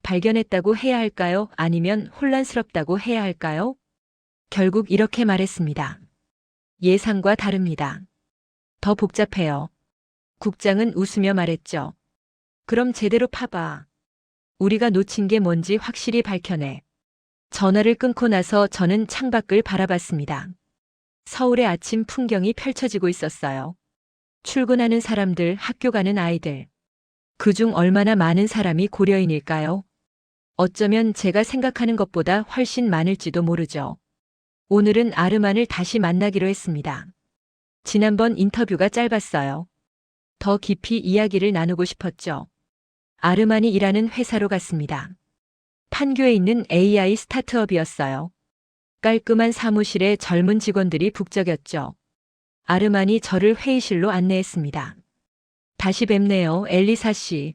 발견했다고 해야 할까요? 아니면 혼란스럽다고 해야 할까요? 결국 이렇게 말했습니다. 예상과 다릅니다. 더 복잡해요. 국장은 웃으며 말했죠. 그럼 제대로 파봐. 우리가 놓친 게 뭔지 확실히 밝혀내. 전화를 끊고 나서 저는 창밖을 바라봤습니다. 서울의 아침 풍경이 펼쳐지고 있었어요. 출근하는 사람들, 학교 가는 아이들. 그중 얼마나 많은 사람이 고려인일까요? 어쩌면 제가 생각하는 것보다 훨씬 많을지도 모르죠. 오늘은 아르만을 다시 만나기로 했습니다. 지난번 인터뷰가 짧았어요. 더 깊이 이야기를 나누고 싶었죠. 아르만이 일하는 회사로 갔습니다. 판교에 있는 AI 스타트업이었어요. 깔끔한 사무실에 젊은 직원들이 북적였죠. 아르만이 저를 회의실로 안내했습니다. 다시 뵙네요, 엘리사 씨.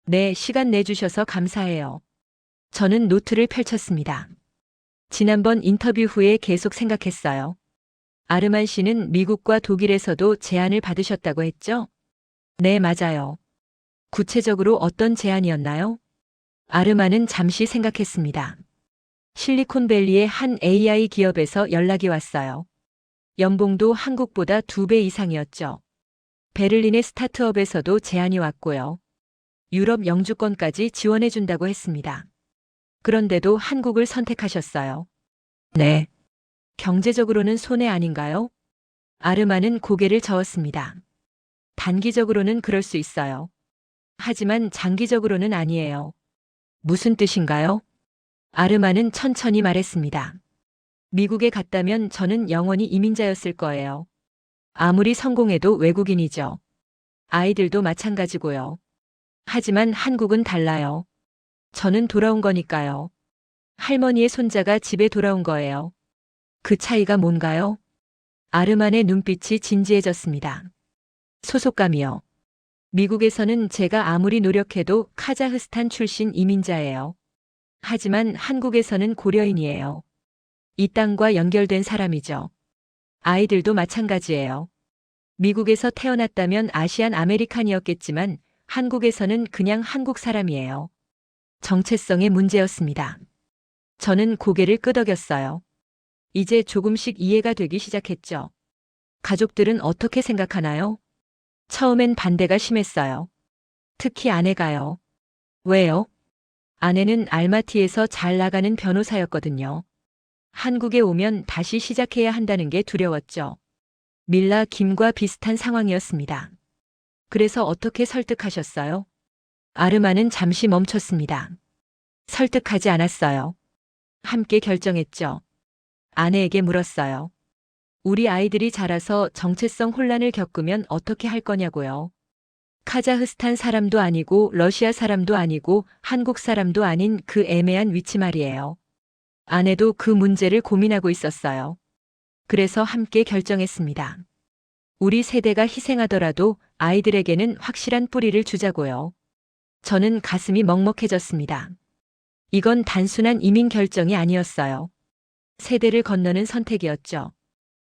네, 시간 내주셔서 감사해요. 저는 노트를 펼쳤습니다. 지난번 인터뷰 후에 계속 생각했어요. 아르만 씨는 미국과 독일에서도 제안을 받으셨다고 했죠? 네, 맞아요. 구체적으로 어떤 제안이었나요? 아르만은 잠시 생각했습니다. 실리콘밸리의 한 AI 기업에서 연락이 왔어요. 연봉도 한국보다 2배 이상이었죠. 베를린의 스타트업에서도 제안이 왔고요. 유럽 영주권까지 지원해준다고 했습니다. 그런데도 한국을 선택하셨어요. 네. 경제적으로는 손해 아닌가요? 아르만은 고개를 저었습니다. 단기적으로는 그럴 수 있어요. 하지만 장기적으로는 아니에요. 무슨 뜻인가요? 아르만은 천천히 말했습니다. 미국에 갔다면 저는 영원히 이민자였을 거예요. 아무리 성공해도 외국인이죠. 아이들도 마찬가지고요. 하지만 한국은 달라요. 저는 돌아온 거니까요. 할머니의 손자가 집에 돌아온 거예요. 그 차이가 뭔가요? 아르만의 눈빛이 진지해졌습니다. 소속감이요. 미국에서는 제가 아무리 노력해도 카자흐스탄 출신 이민자예요. 하지만 한국에서는 고려인이에요. 이 땅과 연결된 사람이죠. 아이들도 마찬가지예요. 미국에서 태어났다면 아시안 아메리칸이었겠지만 한국에서는 그냥 한국 사람이에요. 정체성의 문제였습니다. 저는 고개를 끄덕였어요. 이제 조금씩 이해가 되기 시작했죠. 가족들은 어떻게 생각하나요? 처음엔 반대가 심했어요. 특히 아내가요. 왜요? 아내는 알마티에서 잘 나가는 변호사였거든요. 한국에 오면 다시 시작해야 한다는 게 두려웠죠. 밀라 김과 비슷한 상황이었습니다. 그래서 어떻게 설득하셨어요? 아르마는 잠시 멈췄습니다. 설득하지 않았어요. 함께 결정했죠. 아내에게 물었어요. 우리 아이들이 자라서 정체성 혼란을 겪으면 어떻게 할 거냐고요. 카자흐스탄 사람도 아니고 러시아 사람도 아니고 한국 사람도 아닌 그 애매한 위치 말이에요. 아내도 그 문제를 고민하고 있었어요. 그래서 함께 결정했습니다. 우리 세대가 희생하더라도 아이들에게는 확실한 뿌리를 주자고요. 저는 가슴이 먹먹해졌습니다. 이건 단순한 이민 결정이 아니었어요. 세대를 건너는 선택이었죠.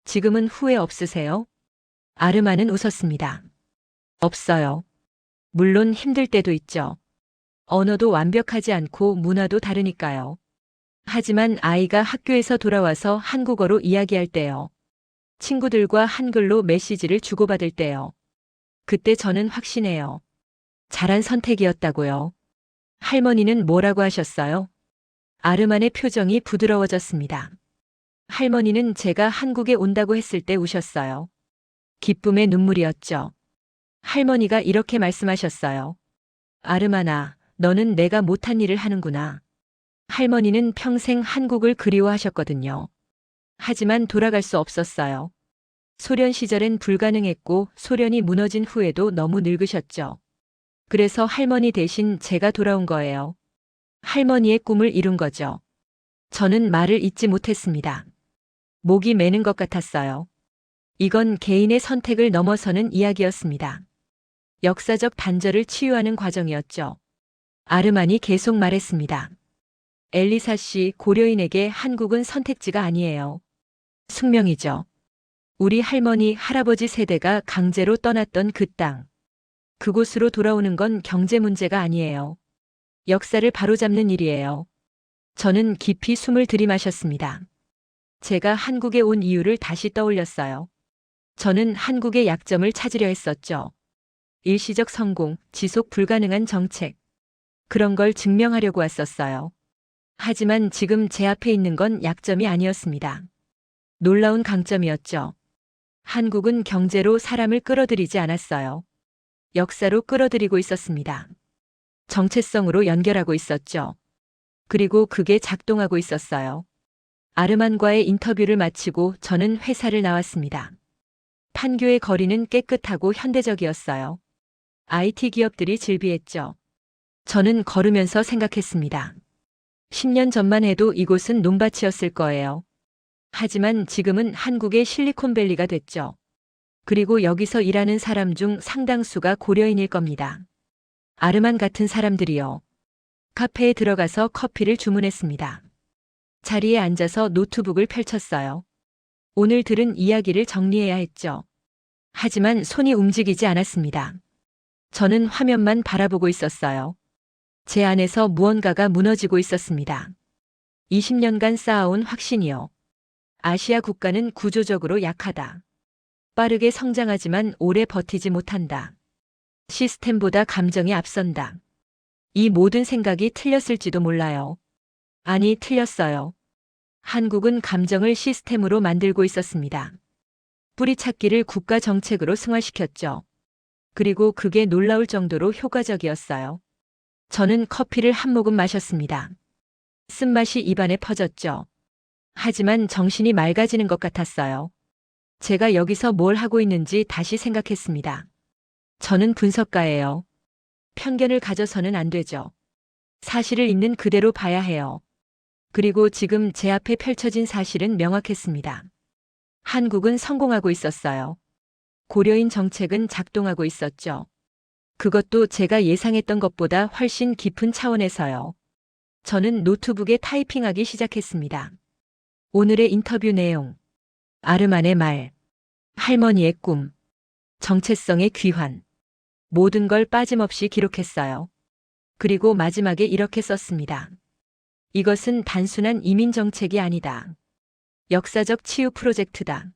지금은 후회 없으세요? 아르마는 웃었습니다. 없어요. 물론 힘들 때도 있죠. 언어도 완벽하지 않고 문화도 다르니까요. 하지만 아이가 학교에서 돌아와서 한국어로 이야기할 때요. 친구들과 한글로 메시지를 주고받을 때요. 그때 저는 확신해요. 잘한 선택이었다고요. 할머니는 뭐라고 하셨어요? 아르만의 표정이 부드러워졌습니다. 할머니는 제가 한국에 온다고 했을 때 우셨어요. 기쁨의 눈물이었죠. 할머니가 이렇게 말씀하셨어요. 아르만아, 너는 내가 못한 일을 하는구나. 할머니는 평생 한국을 그리워하셨거든요. 하지만 돌아갈 수 없었어요. 소련 시절엔 불가능했고 소련이 무너진 후에도 너무 늙으셨죠. 그래서 할머니 대신 제가 돌아온 거예요. 할머니의 꿈을 이룬 거죠. 저는 말을 잇지 못했습니다. 목이 메는 것 같았어요. 이건 개인의 선택을 넘어서는 이야기였습니다. 역사적 단절을 치유하는 과정이었죠. 아르만이 계속 말했습니다. 엘리사 씨, 고려인에게 한국은 선택지가 아니에요. 숙명이죠. 우리 할머니, 할아버지 세대가 강제로 떠났던 그 땅. 그곳으로 돌아오는 건 경제 문제가 아니에요. 역사를 바로잡는 일이에요. 저는 깊이 숨을 들이마셨습니다. 제가 한국에 온 이유를 다시 떠올렸어요. 저는 한국의 약점을 찾으려 했었죠. 일시적 성공, 지속 불가능한 정책. 그런 걸 증명하려고 왔었어요. 하지만 지금 제 앞에 있는 건 약점이 아니었습니다. 놀라운 강점이었죠. 한국은 경제로 사람을 끌어들이지 않았어요. 역사로 끌어들이고 있었습니다. 정체성으로 연결하고 있었죠. 그리고 그게 작동하고 있었어요. 아르만과의 인터뷰를 마치고 저는 회사를 나왔습니다. 판교의 거리는 깨끗하고 현대적이었어요. IT 기업들이 즐비했죠. 저는 걸으면서 생각했습니다. 10년 전만 해도 이곳은 논밭이었을 거예요. 하지만 지금은 한국의 실리콘밸리가 됐죠. 그리고 여기서 일하는 사람 중 상당수가 고려인일 겁니다. 아르만 같은 사람들이요. 카페에 들어가서 커피를 주문했습니다. 자리에 앉아서 노트북을 펼쳤어요. 오늘 들은 이야기를 정리해야 했죠. 하지만 손이 움직이지 않았습니다. 저는 화면만 바라보고 있었어요. 제 안에서 무언가가 무너지고 있었습니다. 20년간 쌓아온 확신이요. 아시아 국가는 구조적으로 약하다. 빠르게 성장하지만 오래 버티지 못한다. 시스템보다 감정이 앞선다. 이 모든 생각이 틀렸을지도 몰라요. 아니, 틀렸어요. 한국은 감정을 시스템으로 만들고 있었습니다. 뿌리찾기를 국가 정책으로 승화시켰죠. 그리고 그게 놀라울 정도로 효과적이었어요. 저는 커피를 한 모금 마셨습니다. 쓴맛이 입안에 퍼졌죠. 하지만 정신이 맑아지는 것 같았어요. 제가 여기서 뭘 하고 있는지 다시 생각했습니다. 저는 분석가예요. 편견을 가져서는 안 되죠. 사실을 있는 그대로 봐야 해요. 그리고 지금 제 앞에 펼쳐진 사실은 명확했습니다. 한국은 성공하고 있었어요. 고려인 정책은 작동하고 있었죠. 그것도 제가 예상했던 것보다 훨씬 깊은 차원에서요. 저는 노트북에 타이핑하기 시작했습니다. 오늘의 인터뷰 내용, 아르만의 말, 할머니의 꿈, 정체성의 귀환, 모든 걸 빠짐없이 기록했어요. 그리고 마지막에 이렇게 썼습니다. 이것은 단순한 이민 정책이 아니다. 역사적 치유 프로젝트다.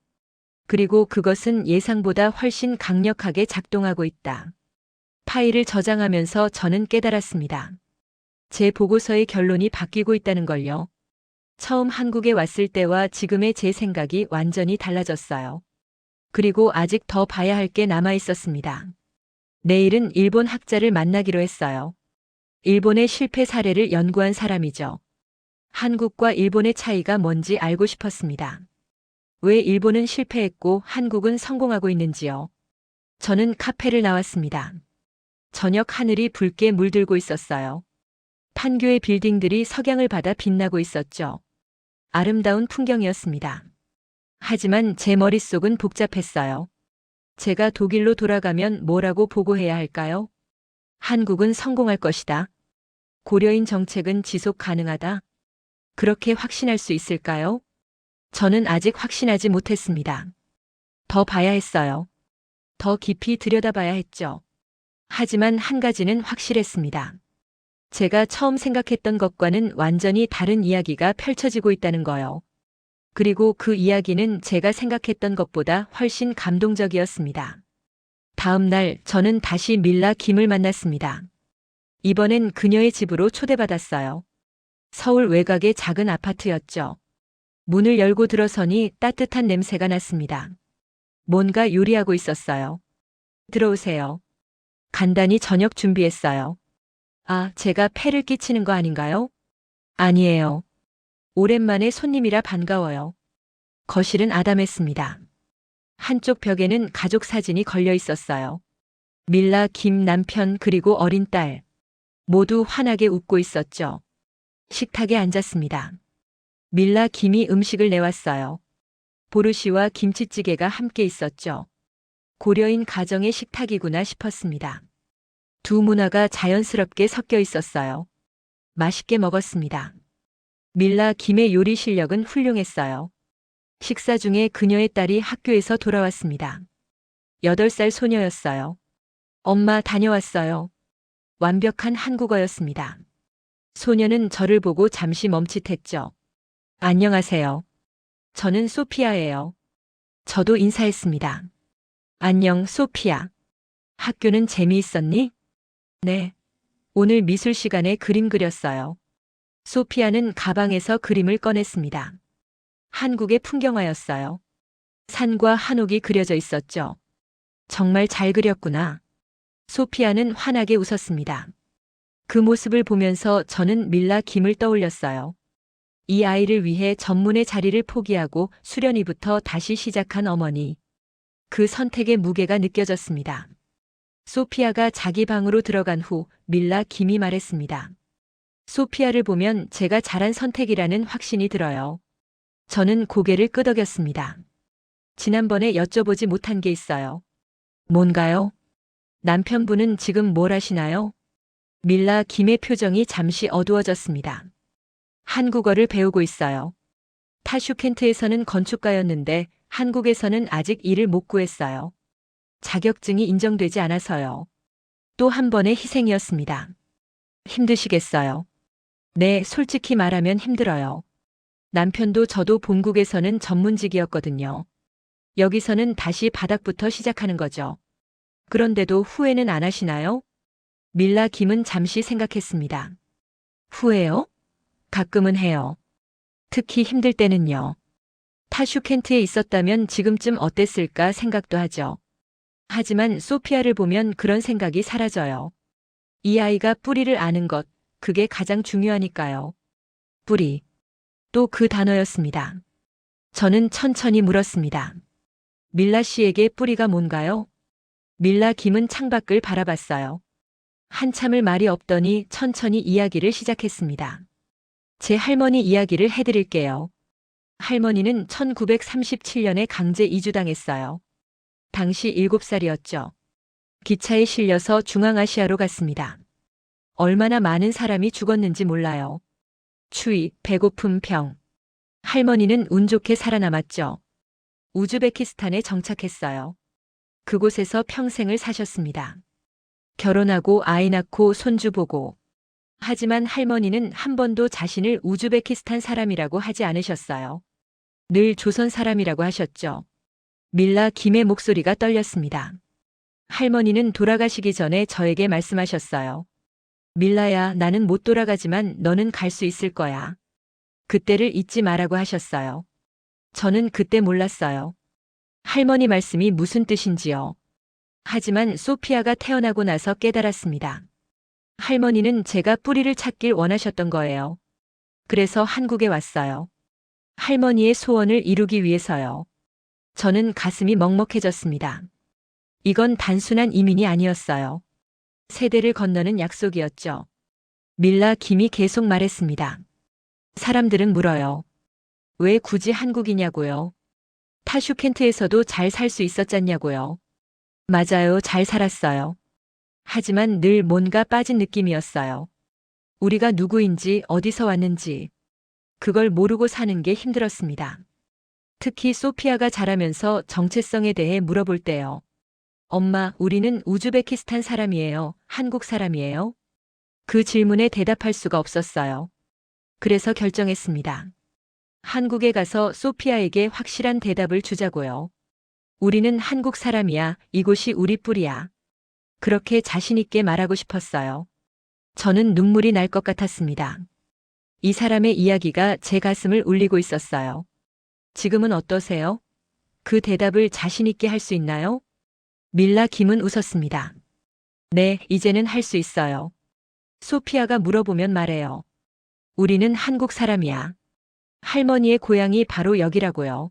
그리고 그것은 예상보다 훨씬 강력하게 작동하고 있다. 파일을 저장하면서 저는 깨달았습니다. 제 보고서의 결론이 바뀌고 있다는 걸요. 처음 한국에 왔을 때와 지금의 제 생각이 완전히 달라졌어요. 그리고 아직 더 봐야 할 게 남아 있었습니다. 내일은 일본 학자를 만나기로 했어요. 일본의 실패 사례를 연구한 사람이죠. 한국과 일본의 차이가 뭔지 알고 싶었습니다. 왜 일본은 실패했고 한국은 성공하고 있는지요. 저는 카페를 나왔습니다. 저녁 하늘이 붉게 물들고 있었어요. 판교의 빌딩들이 석양을 받아 빛나고 있었죠. 아름다운 풍경이었습니다. 하지만 제 머릿속은 복잡했어요. 제가 독일로 돌아가면 뭐라고 보고해야 할까요? 한국은 성공할 것이다. 고려인 정책은 지속 가능하다. 그렇게 확신할 수 있을까요? 저는 아직 확신하지 못했습니다. 더 봐야 했어요. 더 깊이 들여다봐야 했죠. 하지만 한 가지는 확실했습니다. 제가 처음 생각했던 것과는 완전히 다른 이야기가 펼쳐지고 있다는 거요. 그리고 그 이야기는 제가 생각했던 것보다 훨씬 감동적이었습니다. 다음 날 저는 다시 밀라 김을 만났습니다. 이번엔 그녀의 집으로 초대받았어요. 서울 외곽의 작은 아파트였죠. 문을 열고 들어서니 따뜻한 냄새가 났습니다. 뭔가 요리하고 있었어요. 들어오세요. 간단히 저녁 준비했어요. 아, 제가 폐를 끼치는 거 아닌가요? 아니에요. 오랜만에 손님이라 반가워요. 거실은 아담했습니다. 한쪽 벽에는 가족 사진이 걸려 있었어요. 밀라 김 남편 그리고 어린 딸. 모두 환하게 웃고 있었죠. 식탁에 앉았습니다. 밀라 김이 음식을 내왔어요. 보르시와 김치찌개가 함께 있었죠. 고려인 가정의 식탁이구나 싶었습니다. 두 문화가 자연스럽게 섞여 있었어요. 맛있게 먹었습니다. 밀라 김의 요리 실력은 훌륭했어요. 식사 중에 그녀의 딸이 학교에서 돌아왔습니다. 8살 소녀였어요. 엄마 다녀왔어요. 완벽한 한국어였습니다. 소녀는 저를 보고 잠시 멈칫했죠. 안녕하세요. 저는 소피아예요. 저도 인사했습니다. 안녕, 소피아. 학교는 재미있었니? 네. 오늘 미술 시간에 그림 그렸어요. 소피아는 가방에서 그림을 꺼냈습니다. 한국의 풍경화였어요. 산과 한옥이 그려져 있었죠. 정말 잘 그렸구나. 소피아는 환하게 웃었습니다. 그 모습을 보면서 저는 밀라 김을 떠올렸어요. 이 아이를 위해 전문의 자리를 포기하고 수련회부터 다시 시작한 어머니. 그 선택의 무게가 느껴졌습니다. 소피아가 자기 방으로 들어간 후 밀라 김이 말했습니다. 소피아를 보면 제가 잘한 선택이라는 확신이 들어요. 저는 고개를 끄덕였습니다. 지난번에 여쭤보지 못한 게 있어요. 뭔가요? 남편분은 지금 뭘 하시나요? 밀라 김의 표정이 잠시 어두워졌습니다. 한국어를 배우고 있어요. 타슈켄트에서는 건축가였는데 한국에서는 아직 일을 못 구했어요. 자격증이 인정되지 않아서요. 또 한 번의 희생이었습니다. 힘드시겠어요? 네, 솔직히 말하면 힘들어요. 남편도 저도 본국에서는 전문직이었거든요. 여기서는 다시 바닥부터 시작하는 거죠. 그런데도 후회는 안 하시나요? 밀라 김은 잠시 생각했습니다. 후회요? 가끔은 해요. 특히 힘들 때는요. 타슈켄트에 있었다면 지금쯤 어땠을까 생각도 하죠. 하지만 소피아를 보면 그런 생각이 사라져요. 이 아이가 뿌리를 아는 것, 그게 가장 중요하니까요. 뿌리. 또 그 단어였습니다. 저는 천천히 물었습니다. 밀라 씨에게 뿌리가 뭔가요? 밀라 김은 창밖을 바라봤어요. 한참을 말이 없더니 천천히 이야기를 시작했습니다. 제 할머니 이야기를 해드릴게요. 할머니는 1937년에 강제 이주당했어요. 당시 7살이었죠. 기차에 실려서 중앙아시아로 갔습니다. 얼마나 많은 사람이 죽었는지 몰라요. 추위, 배고픔, 병. 할머니는 운 좋게 살아남았죠. 우즈베키스탄에 정착했어요. 그곳에서 평생을 사셨습니다. 결혼하고 아이 낳고 손주 보고. 하지만 할머니는 한 번도 자신을 우즈베키스탄 사람이라고 하지 않으셨어요. 늘 조선 사람이라고 하셨죠. 밀라 김의 목소리가 떨렸습니다. 할머니는 돌아가시기 전에 저에게 말씀하셨어요. 밀라야, 나는 못 돌아가지만 너는 갈 수 있을 거야. 그때를 잊지 말라고 하셨어요. 저는 그때 몰랐어요. 할머니 말씀이 무슨 뜻인지요. 하지만 소피아가 태어나고 나서 깨달았습니다. 할머니는 제가 뿌리를 찾길 원하셨던 거예요. 그래서 한국에 왔어요. 할머니의 소원을 이루기 위해서요. 저는 가슴이 먹먹해졌습니다. 이건 단순한 이민이 아니었어요. 세대를 건너는 약속이었죠. 밀라 김이 계속 말했습니다. 사람들은 물어요. 왜 굳이 한국이냐고요? 타슈켄트에서도 잘 살 수 있었잖냐고요. 맞아요, 잘 살았어요. 하지만 늘 뭔가 빠진 느낌이었어요. 우리가 누구인지 어디서 왔는지 그걸 모르고 사는 게 힘들었습니다. 특히 소피아가 자라면서 정체성에 대해 물어볼 때요. 엄마, 우리는 우즈베키스탄 사람이에요. 한국 사람이에요? 그 질문에 대답할 수가 없었어요. 그래서 결정했습니다. 한국에 가서 소피아에게 확실한 대답을 주자고요. 우리는 한국 사람이야. 이곳이 우리 뿌리야. 그렇게 자신있게 말하고 싶었어요. 저는 눈물이 날 것 같았습니다. 이 사람의 이야기가 제 가슴을 울리고 있었어요. 지금은 어떠세요? 그 대답을 자신있게 할 수 있나요? 밀라 김은 웃었습니다. 네, 이제는 할 수 있어요. 소피아가 물어보면 말해요. 우리는 한국 사람이야. 할머니의 고향이 바로 여기라고요.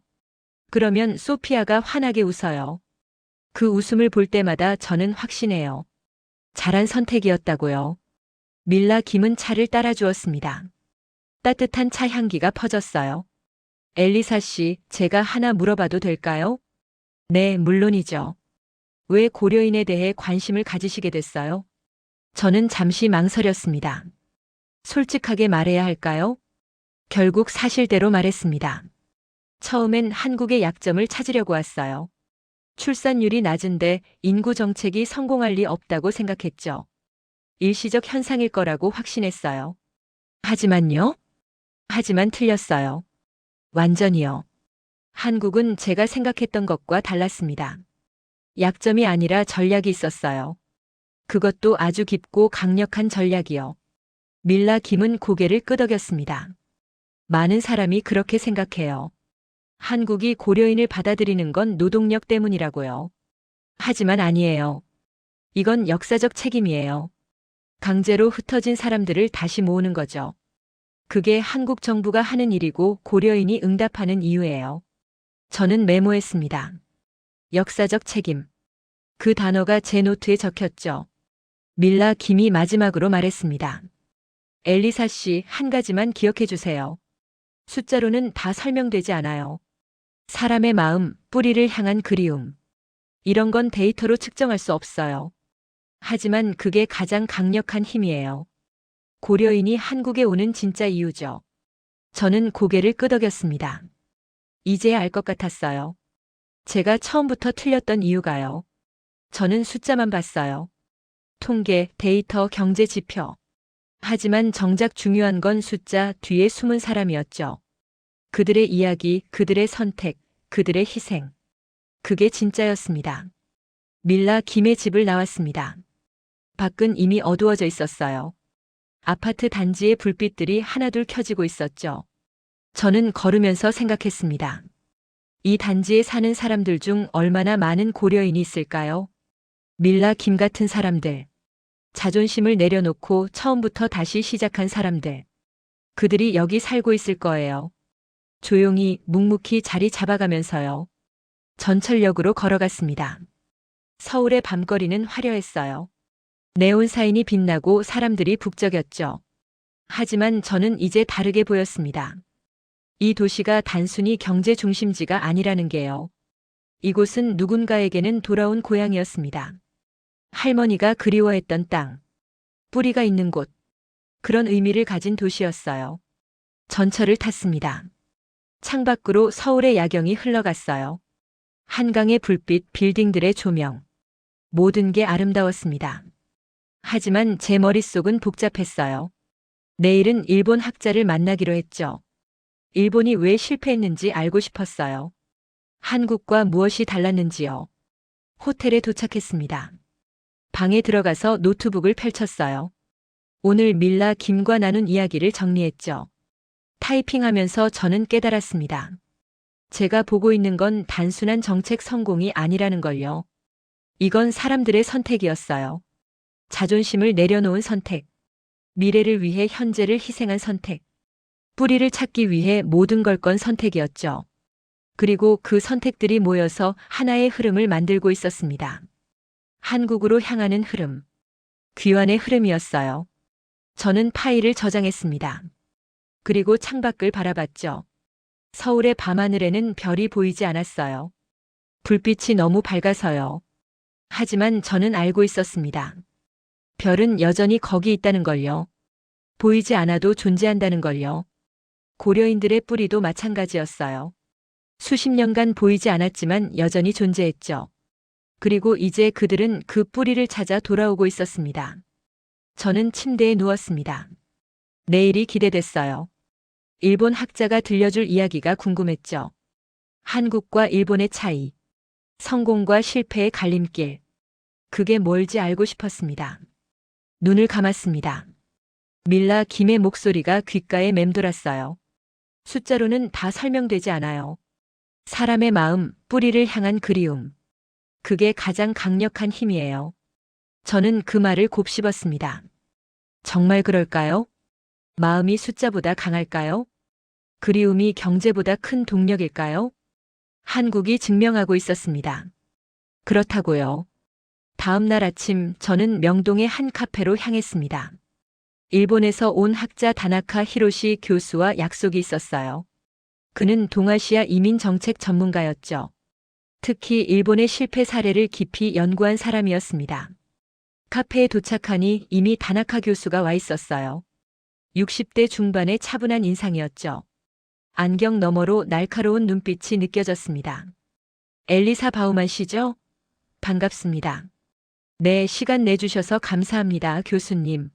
그러면 소피아가 환하게 웃어요. 그 웃음을 볼 때마다 저는 확신해요. 잘한 선택이었다고요. 밀라 김은 차를 따라주었습니다. 따뜻한 차 향기가 퍼졌어요. 엘리사 씨, 제가 하나 물어봐도 될까요? 네, 물론이죠. 왜 고려인에 대해 관심을 가지시게 됐어요? 저는 잠시 망설였습니다. 솔직하게 말해야 할까요? 결국 사실대로 말했습니다. 처음엔 한국의 약점을 찾으려고 왔어요. 출산율이 낮은데 인구 정책이 성공할 리 없다고 생각했죠. 일시적 현상일 거라고 확신했어요. 하지만요? 하지만 틀렸어요. 완전히요. 한국은 제가 생각했던 것과 달랐습니다. 약점이 아니라 전략이 있었어요. 그것도 아주 깊고 강력한 전략이요. 밀라 김은 고개를 끄덕였습니다. 많은 사람이 그렇게 생각해요. 한국이 고려인을 받아들이는 건 노동력 때문이라고요. 하지만 아니에요. 이건 역사적 책임이에요. 강제로 흩어진 사람들을 다시 모으는 거죠. 그게 한국 정부가 하는 일이고 고려인이 응답하는 이유예요. 저는 메모했습니다. 역사적 책임. 그 단어가 제 노트에 적혔죠. 밀라 김이 마지막으로 말했습니다. 엘리사 씨, 한 가지만 기억해 주세요. 숫자로는 다 설명되지 않아요. 사람의 마음, 뿌리를 향한 그리움. 이런 건 데이터로 측정할 수 없어요. 하지만 그게 가장 강력한 힘이에요. 고려인이 한국에 오는 진짜 이유죠. 저는 고개를 끄덕였습니다. 이제야 알 것 같았어요. 제가 처음부터 틀렸던 이유가요. 저는 숫자만 봤어요. 통계, 데이터, 경제 지표. 하지만 정작 중요한 건 숫자 뒤에 숨은 사람이었죠. 그들의 이야기, 그들의 선택, 그들의 희생. 그게 진짜였습니다. 밀라 김의 집을 나왔습니다. 밖은 이미 어두워져 있었어요. 아파트 단지의 불빛들이 하나둘 켜지고 있었죠. 저는 걸으면서 생각했습니다. 이 단지에 사는 사람들 중 얼마나 많은 고려인이 있을까요? 밀라 김 같은 사람들. 자존심을 내려놓고 처음부터 다시 시작한 사람들. 그들이 여기 살고 있을 거예요. 조용히 묵묵히 자리 잡아가면서요. 전철역으로 걸어갔습니다. 서울의 밤거리는 화려했어요. 네온 사인이 빛나고 사람들이 북적였죠. 하지만 저는 이제 다르게 보였습니다. 이 도시가 단순히 경제 중심지가 아니라는 게요. 이곳은 누군가에게는 돌아온 고향이었습니다. 할머니가 그리워했던 땅, 뿌리가 있는 곳, 그런 의미를 가진 도시였어요. 전철을 탔습니다. 창밖으로 서울의 야경이 흘러갔어요. 한강의 불빛, 빌딩들의 조명. 모든 게 아름다웠습니다. 하지만 제 머릿속은 복잡했어요. 내일은 일본 학자를 만나기로 했죠. 일본이 왜 실패했는지 알고 싶었어요. 한국과 무엇이 달랐는지요. 호텔에 도착했습니다. 방에 들어가서 노트북을 펼쳤어요. 오늘 밀라 김과 나눈 이야기를 정리했죠. 타이핑하면서 저는 깨달았습니다. 제가 보고 있는 건 단순한 정책 성공이 아니라는 걸요. 이건 사람들의 선택이었어요. 자존심을 내려놓은 선택. 미래를 위해 현재를 희생한 선택. 뿌리를 찾기 위해 모든 걸 건 선택이었죠. 그리고 그 선택들이 모여서 하나의 흐름을 만들고 있었습니다. 한국으로 향하는 흐름. 귀환의 흐름이었어요. 저는 파일을 저장했습니다. 그리고 창밖을 바라봤죠. 서울의 밤하늘에는 별이 보이지 않았어요. 불빛이 너무 밝아서요. 하지만 저는 알고 있었습니다. 별은 여전히 거기 있다는 걸요. 보이지 않아도 존재한다는 걸요. 고려인들의 뿌리도 마찬가지였어요. 수십 년간 보이지 않았지만 여전히 존재했죠. 그리고 이제 그들은 그 뿌리를 찾아 돌아오고 있었습니다. 저는 침대에 누웠습니다. 내일이 기대됐어요. 일본 학자가 들려줄 이야기가 궁금했죠. 한국과 일본의 차이. 성공과 실패의 갈림길. 그게 뭘지 알고 싶었습니다. 눈을 감았습니다. 밀라 김의 목소리가 귓가에 맴돌았어요. 숫자로는 다 설명되지 않아요. 사람의 마음, 뿌리를 향한 그리움. 그게 가장 강력한 힘이에요. 저는 그 말을 곱씹었습니다. 정말 그럴까요? 마음이 숫자보다 강할까요? 그리움이 경제보다 큰 동력일까요? 한국이 증명하고 있었습니다. 그렇다고요. 다음 날 아침 저는 명동의 한 카페로 향했습니다. 일본에서 온 학자 다나카 히로시 교수와 약속이 있었어요. 그는 동아시아 이민 정책 전문가였죠. 특히 일본의 실패 사례를 깊이 연구한 사람이었습니다. 카페에 도착하니 이미 다나카 교수가 와 있었어요. 60대 중반의 차분한 인상이었죠. 안경 너머로 날카로운 눈빛이 느껴졌습니다. 엘리사 바우만 씨죠? 반갑습니다. 네, 시간 내주셔서 감사합니다, 교수님.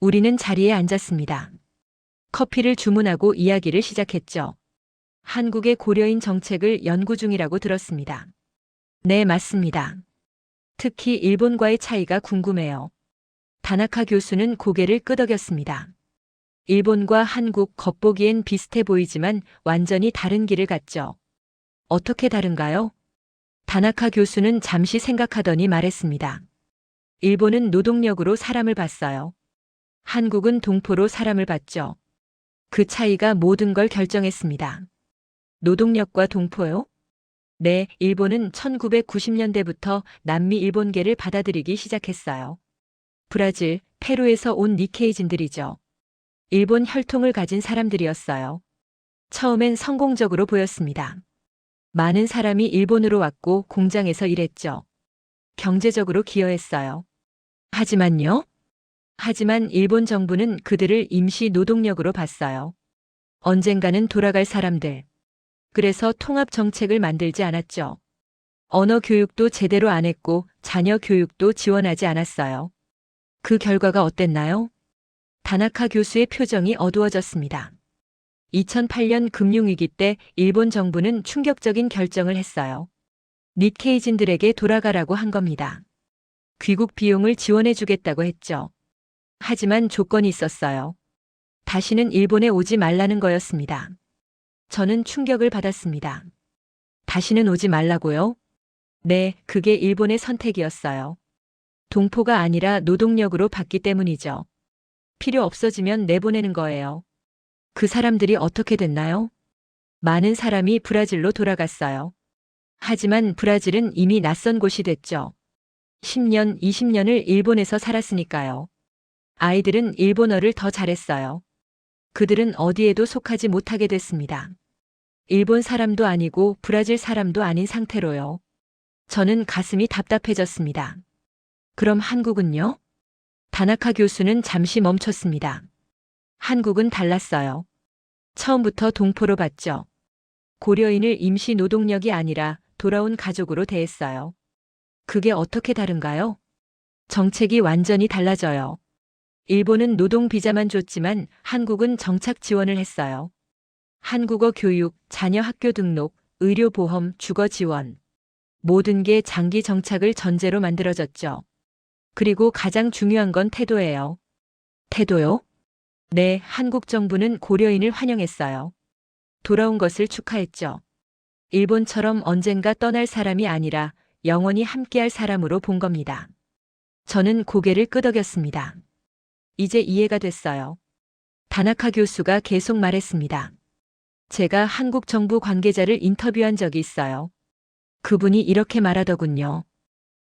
우리는 자리에 앉았습니다. 커피를 주문하고 이야기를 시작했죠. 한국의 고려인 정책을 연구 중이라고 들었습니다. 네, 맞습니다. 특히 일본과의 차이가 궁금해요. 다나카 교수는 고개를 끄덕였습니다. 일본과 한국 겉보기엔 비슷해 보이지만 완전히 다른 길을 갔죠. 어떻게 다른가요? 다나카 교수는 잠시 생각하더니 말했습니다. 일본은 노동력으로 사람을 봤어요. 한국은 동포로 사람을 봤죠. 그 차이가 모든 걸 결정했습니다. 노동력과 동포요? 네, 일본은 1990년대부터 남미 일본계를 받아들이기 시작했어요. 브라질, 페루에서 온 니케이진들이죠. 일본 혈통을 가진 사람들이었어요. 처음엔 성공적으로 보였습니다. 많은 사람이 일본으로 왔고 공장에서 일했죠. 경제적으로 기여했어요. 하지만요? 하지만 일본 정부는 그들을 임시 노동력으로 봤어요. 언젠가는 돌아갈 사람들. 그래서 통합 정책을 만들지 않았죠. 언어 교육도 제대로 안 했고 자녀 교육도 지원하지 않았어요. 그 결과가 어땠나요? 다나카 교수의 표정이 어두워졌습니다. 2008년 금융위기 때 일본 정부는 충격적인 결정을 했어요. 니케이진들에게 돌아가라고 한 겁니다. 귀국 비용을 지원해 주겠다고 했죠. 하지만 조건이 있었어요. 다시는 일본에 오지 말라는 거였습니다. 저는 충격을 받았습니다. 다시는 오지 말라고요? 네, 그게 일본의 선택이었어요. 동포가 아니라 노동력으로 받기 때문이죠. 필요 없어지면 내보내는 거예요. 그 사람들이 어떻게 됐나요? 많은 사람이 브라질로 돌아갔어요. 하지만 브라질은 이미 낯선 곳이 됐죠. 10년, 20년을 일본에서 살았으니까요. 아이들은 일본어를 더 잘했어요. 그들은 어디에도 속하지 못하게 됐습니다. 일본 사람도 아니고 브라질 사람도 아닌 상태로요. 저는 가슴이 답답해졌습니다. 그럼 한국은요? 다나카 교수는 잠시 멈췄습니다. 한국은 달랐어요. 처음부터 동포로 봤죠. 고려인을 임시 노동력이 아니라 돌아온 가족으로 대했어요. 그게 어떻게 다른가요? 정책이 완전히 달라져요. 일본은 노동 비자만 줬지만 한국은 정착 지원을 했어요. 한국어 교육, 자녀 학교 등록, 의료보험, 주거 지원. 모든 게 장기 정착을 전제로 만들어졌죠. 그리고 가장 중요한 건 태도예요. 태도요? 네, 한국 정부는 고려인을 환영했어요. 돌아온 것을 축하했죠. 일본처럼 언젠가 떠날 사람이 아니라 영원히 함께할 사람으로 본 겁니다. 저는 고개를 끄덕였습니다. 이제 이해가 됐어요. 다나카 교수가 계속 말했습니다. 제가 한국 정부 관계자를 인터뷰한 적이 있어요. 그분이 이렇게 말하더군요.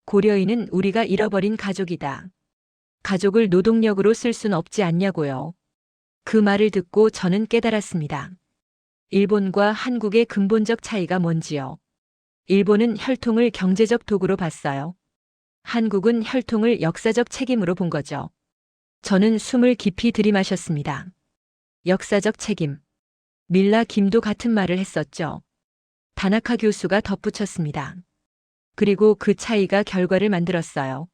고려인은 우리가 잃어버린 가족이다. 가족을 노동력으로 쓸 순 없지 않냐고요. 그 말을 듣고 저는 깨달았습니다. 일본과 한국의 근본적 차이가 뭔지요. 일본은 혈통을 경제적 도구로 봤어요. 한국은 혈통을 역사적 책임으로 본 거죠. 저는 숨을 깊이 들이마셨습니다. 역사적 책임. 밀라 김도 같은 말을 했었죠. 다나카 교수가 덧붙였습니다. 그리고 그 차이가 결과를 만들었어요.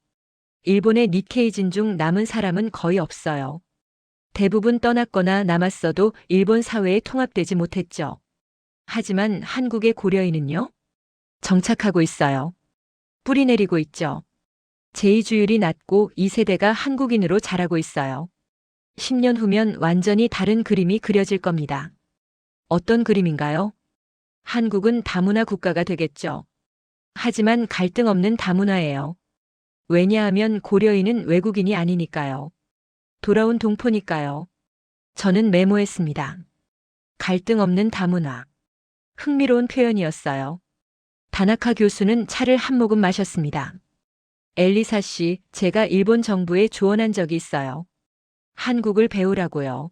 일본의 니케이진 중 남은 사람은 거의 없어요. 대부분 떠났거나 남았어도 일본 사회에 통합되지 못했죠. 하지만 한국의 고려인은요? 정착하고 있어요. 뿌리 내리고 있죠. 제2주율이 낮고 2세대가 한국인으로 자라고 있어요. 10년 후면 완전히 다른 그림이 그려질 겁니다. 어떤 그림인가요? 한국은 다문화 국가가 되겠죠. 하지만 갈등 없는 다문화예요. 왜냐하면 고려인은 외국인이 아니니까요. 돌아온 동포니까요. 저는 메모했습니다. 갈등 없는 다문화. 흥미로운 표현이었어요. 다나카 교수는 차를 한 모금 마셨습니다. 엘리사 씨, 제가 일본 정부에 조언한 적이 있어요. 한국을 배우라고요.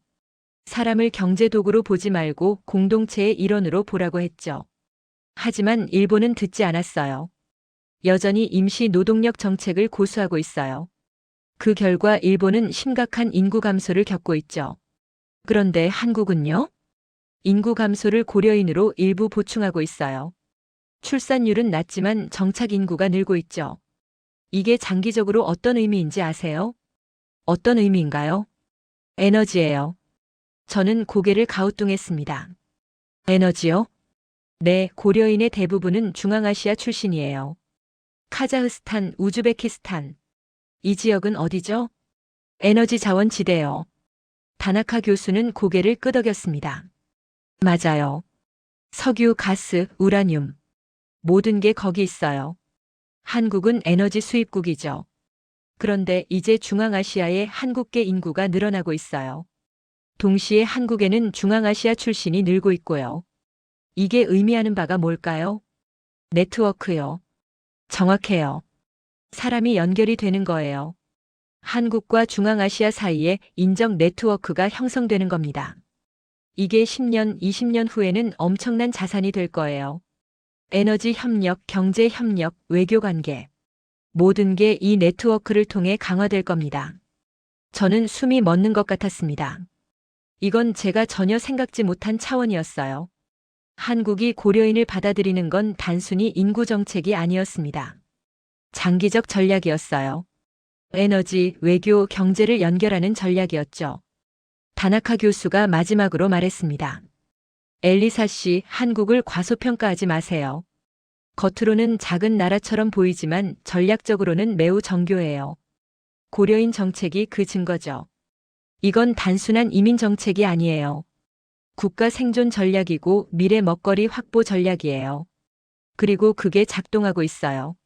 사람을 경제 도구로 보지 말고 공동체의 일원으로 보라고 했죠. 하지만 일본은 듣지 않았어요. 여전히 임시 노동력 정책을 고수하고 있어요. 그 결과 일본은 심각한 인구 감소를 겪고 있죠. 그런데 한국은요? 인구 감소를 고려인으로 일부 보충하고 있어요. 출산율은 낮지만 정착 인구가 늘고 있죠. 이게 장기적으로 어떤 의미인지 아세요? 어떤 의미인가요? 에너지예요. 저는 고개를 가우뚱했습니다. 에너지요? 네, 고려인의 대부분은 중앙아시아 출신이에요. 카자흐스탄, 우즈베키스탄. 이 지역은 어디죠? 에너지 자원 지대요. 다나카 교수는 고개를 끄덕였습니다. 맞아요. 석유, 가스, 우라늄. 모든 게 거기 있어요. 한국은 에너지 수입국이죠. 그런데 이제 중앙아시아의 한국계 인구가 늘어나고 있어요. 동시에 한국에는 중앙아시아 출신이 늘고 있고요. 이게 의미하는 바가 뭘까요? 네트워크요. 정확해요. 사람이 연결이 되는 거예요. 한국과 중앙아시아 사이에 인적 네트워크가 형성되는 겁니다. 이게 10년, 20년 후에는 엄청난 자산이 될 거예요. 에너지 협력, 경제 협력, 외교 관계. 모든 게 이 네트워크를 통해 강화될 겁니다. 저는 숨이 멎는 것 같았습니다. 이건 제가 전혀 생각지 못한 차원이었어요. 한국이 고려인을 받아들이는 건 단순히 인구 정책이 아니었습니다. 장기적 전략이었어요. 에너지, 외교, 경제를 연결하는 전략이었죠. 다나카 교수가 마지막으로 말했습니다. 엘리사 씨, 한국을 과소평가하지 마세요. 겉으로는 작은 나라처럼 보이지만 전략적으로는 매우 정교해요. 고려인 정책이 그 증거죠. 이건 단순한 이민 정책이 아니에요. 국가 생존 전략이고 미래 먹거리 확보 전략이에요. 그리고 그게 작동하고 있어요.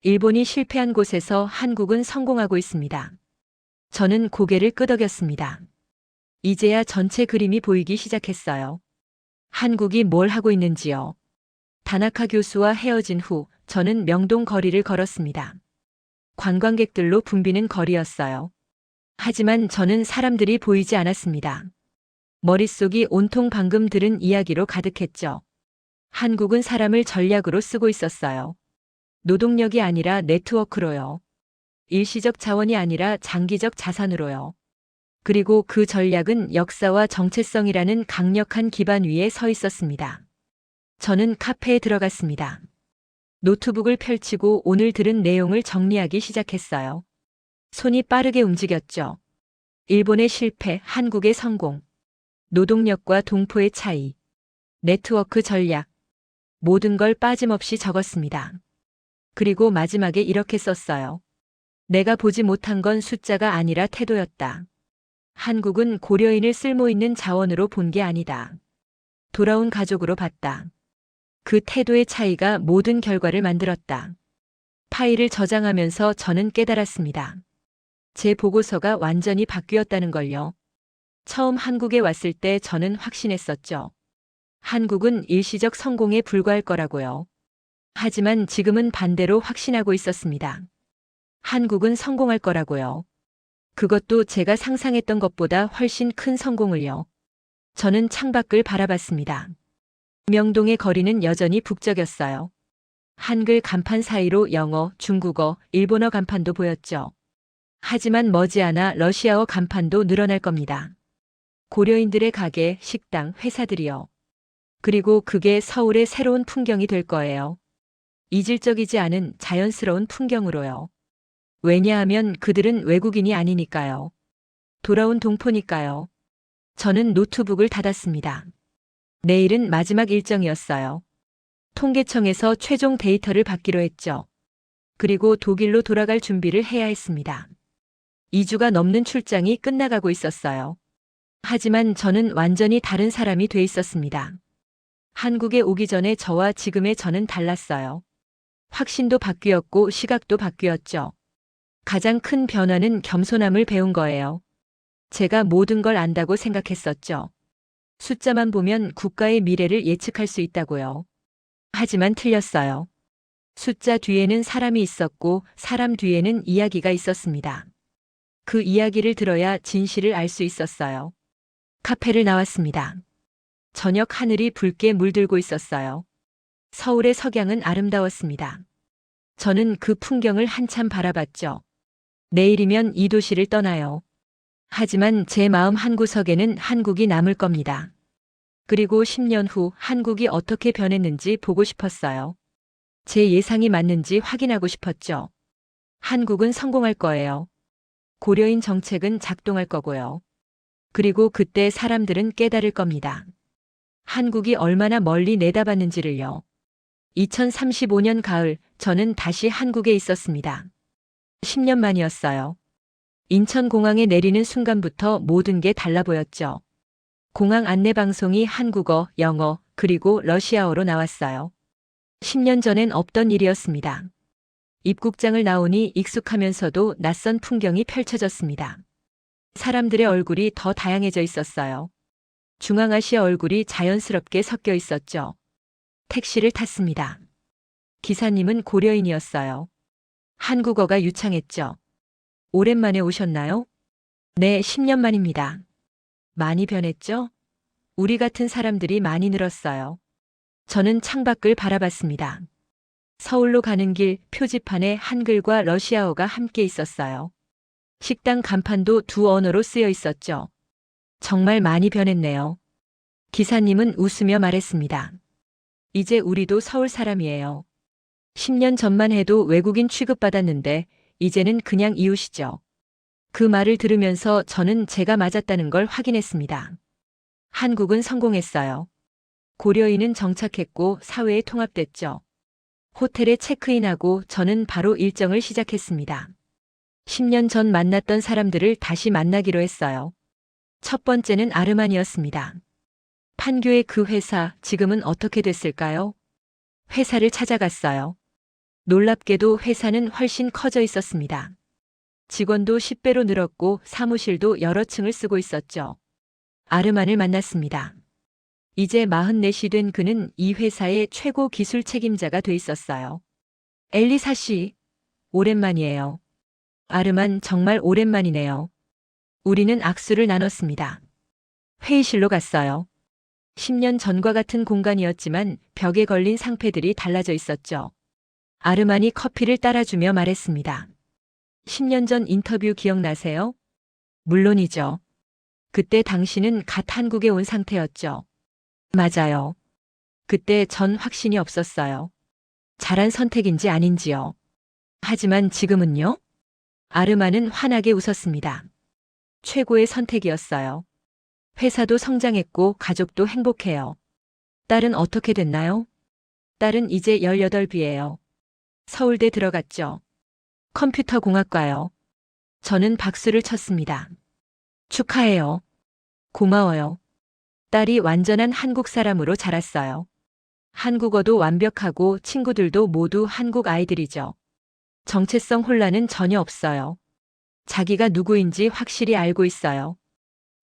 일본이 실패한 곳에서 한국은 성공하고 있습니다. 저는 고개를 끄덕였습니다. 이제야 전체 그림이 보이기 시작했어요. 한국이 뭘 하고 있는지요. 다나카 교수와 헤어진 후 저는 명동 거리를 걸었습니다. 관광객들로 붐비는 거리였어요. 하지만 저는 사람들이 보이지 않았습니다. 머릿속이 온통 방금 들은 이야기로 가득했죠. 한국은 사람을 전략으로 쓰고 있었어요. 노동력이 아니라 네트워크로요. 일시적 자원이 아니라 장기적 자산으로요. 그리고 그 전략은 역사와 정체성이라는 강력한 기반 위에 서 있었습니다. 저는 카페에 들어갔습니다. 노트북을 펼치고 오늘 들은 내용을 정리하기 시작했어요. 손이 빠르게 움직였죠. 일본의 실패, 한국의 성공. 노동력과 동포의 차이. 네트워크 전략. 모든 걸 빠짐없이 적었습니다. 그리고 마지막에 이렇게 썼어요. 내가 보지 못한 건 숫자가 아니라 태도였다. 한국은 고려인을 쓸모있는 자원으로 본 게 아니다. 돌아온 가족으로 봤다. 그 태도의 차이가 모든 결과를 만들었다. 파일을 저장하면서 저는 깨달았습니다. 제 보고서가 완전히 바뀌었다는 걸요. 처음 한국에 왔을 때 저는 확신했었죠. 한국은 일시적 성공에 불과할 거라고요. 하지만 지금은 반대로 확신하고 있었습니다. 한국은 성공할 거라고요. 그것도 제가 상상했던 것보다 훨씬 큰 성공을요. 저는 창밖을 바라봤습니다. 명동의 거리는 여전히 북적였어요. 한글 간판 사이로 영어, 중국어, 일본어 간판도 보였죠. 하지만 머지않아 러시아어 간판도 늘어날 겁니다. 고려인들의 가게, 식당, 회사들이요. 그리고 그게 서울의 새로운 풍경이 될 거예요. 이질적이지 않은 자연스러운 풍경으로요. 왜냐하면 그들은 외국인이 아니니까요. 돌아온 동포니까요. 저는 노트북을 닫았습니다. 내일은 마지막 일정이었어요. 통계청에서 최종 데이터를 받기로 했죠. 그리고 독일로 돌아갈 준비를 해야 했습니다. 2주가 넘는 출장이 끝나가고 있었어요. 하지만 저는 완전히 다른 사람이 돼 있었습니다. 한국에 오기 전에 저와 지금의 저는 달랐어요. 확신도 바뀌었고 시각도 바뀌었죠. 가장 큰 변화는 겸손함을 배운 거예요. 제가 모든 걸 안다고 생각했었죠. 숫자만 보면 국가의 미래를 예측할 수 있다고요. 하지만 틀렸어요. 숫자 뒤에는 사람이 있었고 사람 뒤에는 이야기가 있었습니다. 그 이야기를 들어야 진실을 알 수 있었어요. 카페를 나왔습니다. 저녁 하늘이 붉게 물들고 있었어요. 서울의 석양은 아름다웠습니다. 저는 그 풍경을 한참 바라봤죠. 내일이면 이 도시를 떠나요. 하지만 제 마음 한구석에는 한국이 남을 겁니다. 그리고 10년 후 한국이 어떻게 변했는지 보고 싶었어요. 제 예상이 맞는지 확인하고 싶었죠. 한국은 성공할 거예요. 고려인 정책은 작동할 거고요. 그리고 그때 사람들은 깨달을 겁니다. 한국이 얼마나 멀리 내다봤는지를요. 2035년 가을, 저는 다시 한국에 있었습니다. 10년 만이었어요. 인천공항에 내리는 순간부터 모든 게 달라 보였죠. 공항 안내방송이 한국어, 영어, 그리고 러시아어로 나왔어요. 10년 전엔 없던 일이었습니다. 입국장을 나오니 익숙하면서도 낯선 풍경이 펼쳐졌습니다. 사람들의 얼굴이 더 다양해져 있었어요. 중앙아시아 얼굴이 자연스럽게 섞여 있었죠. 택시를 탔습니다. 기사님은 고려인이었어요. 한국어가 유창했죠. 오랜만에 오셨나요? 네, 10년 만입니다. 많이 변했죠? 우리 같은 사람들이 많이 늘었어요. 저는 창밖을 바라봤습니다. 서울로 가는 길 표지판에 한글과 러시아어가 함께 있었어요. 식당 간판도 두 언어로 쓰여 있었죠. 정말 많이 변했네요. 기사님은 웃으며 말했습니다. 이제 우리도 서울 사람이에요. 10년 전만 해도 외국인 취급받았는데 이제는 그냥 이웃이죠. 그 말을 들으면서 저는 제가 맞았다는 걸 확인했습니다. 한국은 성공했어요. 고려인은 정착했고 사회에 통합됐죠. 호텔에 체크인하고 저는 바로 일정을 시작했습니다. 10년 전 만났던 사람들을 다시 만나기로 했어요. 첫 번째는 아르만이었습니다. 판교의 그 회사 지금은 어떻게 됐을까요? 회사를 찾아갔어요. 놀랍게도 회사는 훨씬 커져 있었습니다. 직원도 10배로 늘었고 사무실도 여러 층을 쓰고 있었죠. 아르만을 만났습니다. 이제 44이 된 그는 이 회사의 최고 기술 책임자가 돼 있었어요. 엘리사 씨, 오랜만이에요. 아르만 정말 오랜만이네요. 우리는 악수를 나눴습니다. 회의실로 갔어요. 10년 전과 같은 공간이었지만 벽에 걸린 상패들이 달라져 있었죠. 아르만이 커피를 따라주며 말했습니다. 10년 전 인터뷰 기억나세요? 물론이죠. 그때 당신은 갓 한국에 온 상태였죠. 맞아요. 그때 전 확신이 없었어요. 잘한 선택인지 아닌지요. 하지만 지금은요? 아르만은 환하게 웃었습니다. 최고의 선택이었어요. 회사도 성장했고 가족도 행복해요. 딸은 어떻게 됐나요? 딸은 이제 18이에요. 서울대 들어갔죠. 컴퓨터공학과요. 저는 박수를 쳤습니다. 축하해요. 고마워요. 딸이 완전한 한국 사람으로 자랐어요. 한국어도 완벽하고 친구들도 모두 한국 아이들이죠. 정체성 혼란은 전혀 없어요. 자기가 누구인지 확실히 알고 있어요.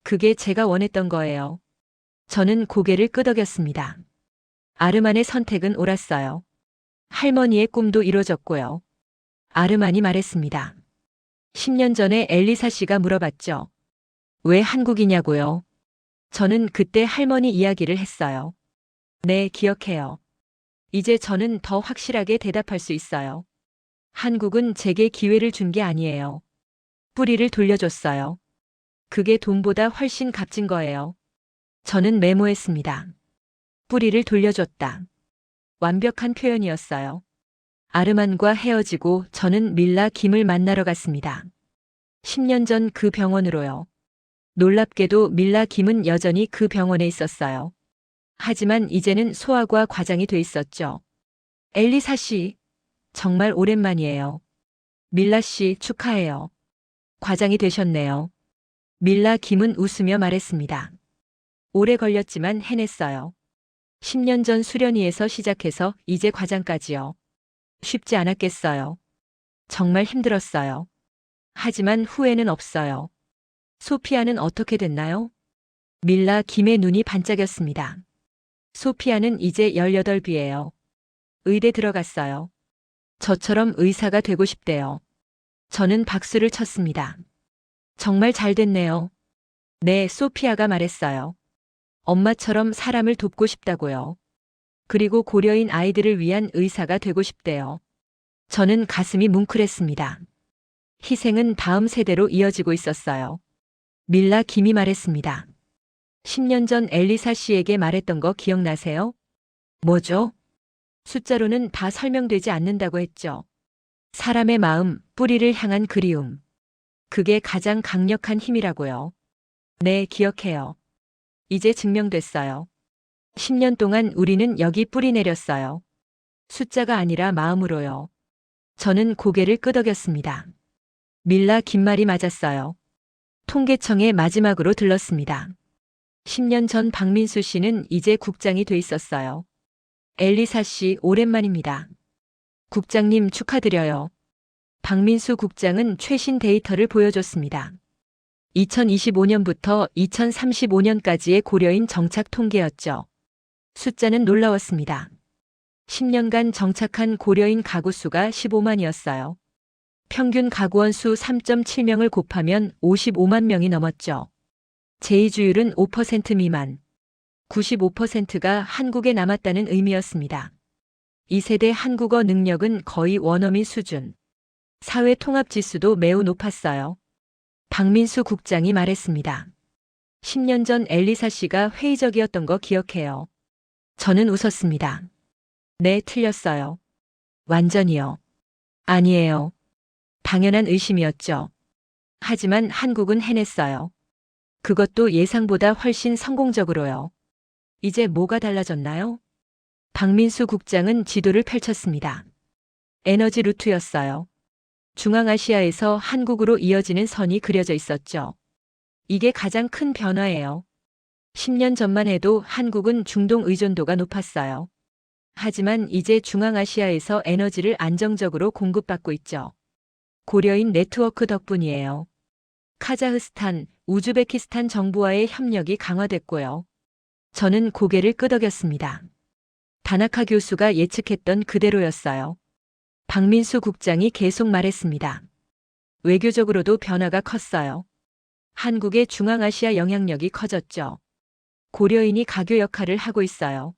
그게 제가 원했던 거예요. 저는 고개를 끄덕였습니다. 아르만의 선택은 옳았어요. 할머니의 꿈도 이루어졌고요. 아르만이 말했습니다. 10년 전에 엘리사 씨가 물어봤죠. 왜 한국이냐고요? 저는 그때 할머니 이야기를 했어요. 네, 기억해요. 이제 저는 더 확실하게 대답할 수 있어요. 한국은 제게 기회를 준 게 아니에요. 뿌리를 돌려줬어요. 그게 돈보다 훨씬 값진 거예요. 저는 메모했습니다. 뿌리를 돌려줬다. 완벽한 표현이었어요. 아르만과 헤어지고 저는 밀라 김을 만나러 갔습니다. 10년 전 그 병원으로요. 놀랍게도 밀라 김은 여전히 그 병원에 있었어요. 하지만 이제는 소아과 과장이 돼 있었죠. 엘리사 씨, 정말 오랜만이에요. 밀라 씨 축하해요. 과장이 되셨네요. 밀라 김은 웃으며 말했습니다. 오래 걸렸지만 해냈어요. 10년 전 수련회에서 시작해서 이제 과장까지요. 쉽지 않았겠어요. 정말 힘들었어요. 하지만 후회는 없어요. 소피아는 어떻게 됐나요? 밀라 김의 눈이 반짝였습니다. 소피아는 이제 18이에요. 의대 들어갔어요. 저처럼 의사가 되고 싶대요. 저는 박수를 쳤습니다. 정말 잘 됐네요. 네, 소피아가 말했어요. 엄마처럼 사람을 돕고 싶다고요. 그리고 고려인 아이들을 위한 의사가 되고 싶대요. 저는 가슴이 뭉클했습니다. 희생은 다음 세대로 이어지고 있었어요. 밀라 김이 말했습니다. 10년 전 엘리사 씨에게 말했던 거 기억나세요? 뭐죠? 숫자로는 다 설명되지 않는다고 했죠. 사람의 마음, 뿌리를 향한 그리움. 그게 가장 강력한 힘이라고요. 네, 기억해요. 이제 증명됐어요. 10년 동안 우리는 여기 뿌리 내렸어요. 숫자가 아니라 마음으로요. 저는 고개를 끄덕였습니다. 밀라 긴 말이 맞았어요. 통계청에 마지막으로 들렀습니다. 10년 전 박민수 씨는 이제 국장이 돼 있었어요. 엘리사 씨 오랜만입니다. 국장님 축하드려요. 박민수 국장은 최신 데이터를 보여줬습니다. 2025년부터 2035년까지의 고려인 정착 통계였죠. 숫자는 놀라웠습니다. 10년간 정착한 고려인 가구 수가 15만이었어요. 평균 가구원 수 3.7명을 곱하면 55만 명이 넘었죠. 제의주율은 5% 미만. 95%가 한국에 남았다는 의미였습니다. 2세대 한국어 능력은 거의 원어민 수준. 사회 통합 지수도 매우 높았어요. 박민수 국장이 말했습니다. 10년 전 엘리사 씨가 회의적이었던 거 기억해요. 저는 웃었습니다. 네, 틀렸어요. 완전히요. 아니에요. 당연한 의심이었죠. 하지만 한국은 해냈어요. 그것도 예상보다 훨씬 성공적으로요. 이제 뭐가 달라졌나요? 박민수 국장은 지도를 펼쳤습니다. 에너지 루트였어요. 중앙아시아에서 한국으로 이어지는 선이 그려져 있었죠. 이게 가장 큰 변화예요. 10년 전만 해도 한국은 중동 의존도가 높았어요. 하지만 이제 중앙아시아에서 에너지를 안정적으로 공급받고 있죠. 고려인 네트워크 덕분이에요. 카자흐스탄, 우즈베키스탄 정부와의 협력이 강화됐고요. 저는 고개를 끄덕였습니다. 다나카 교수가 예측했던 그대로였어요. 박민수 국장이 계속 말했습니다. 외교적으로도 변화가 컸어요. 한국의 중앙아시아 영향력이 커졌죠. 고려인이 가교 역할을 하고 있어요.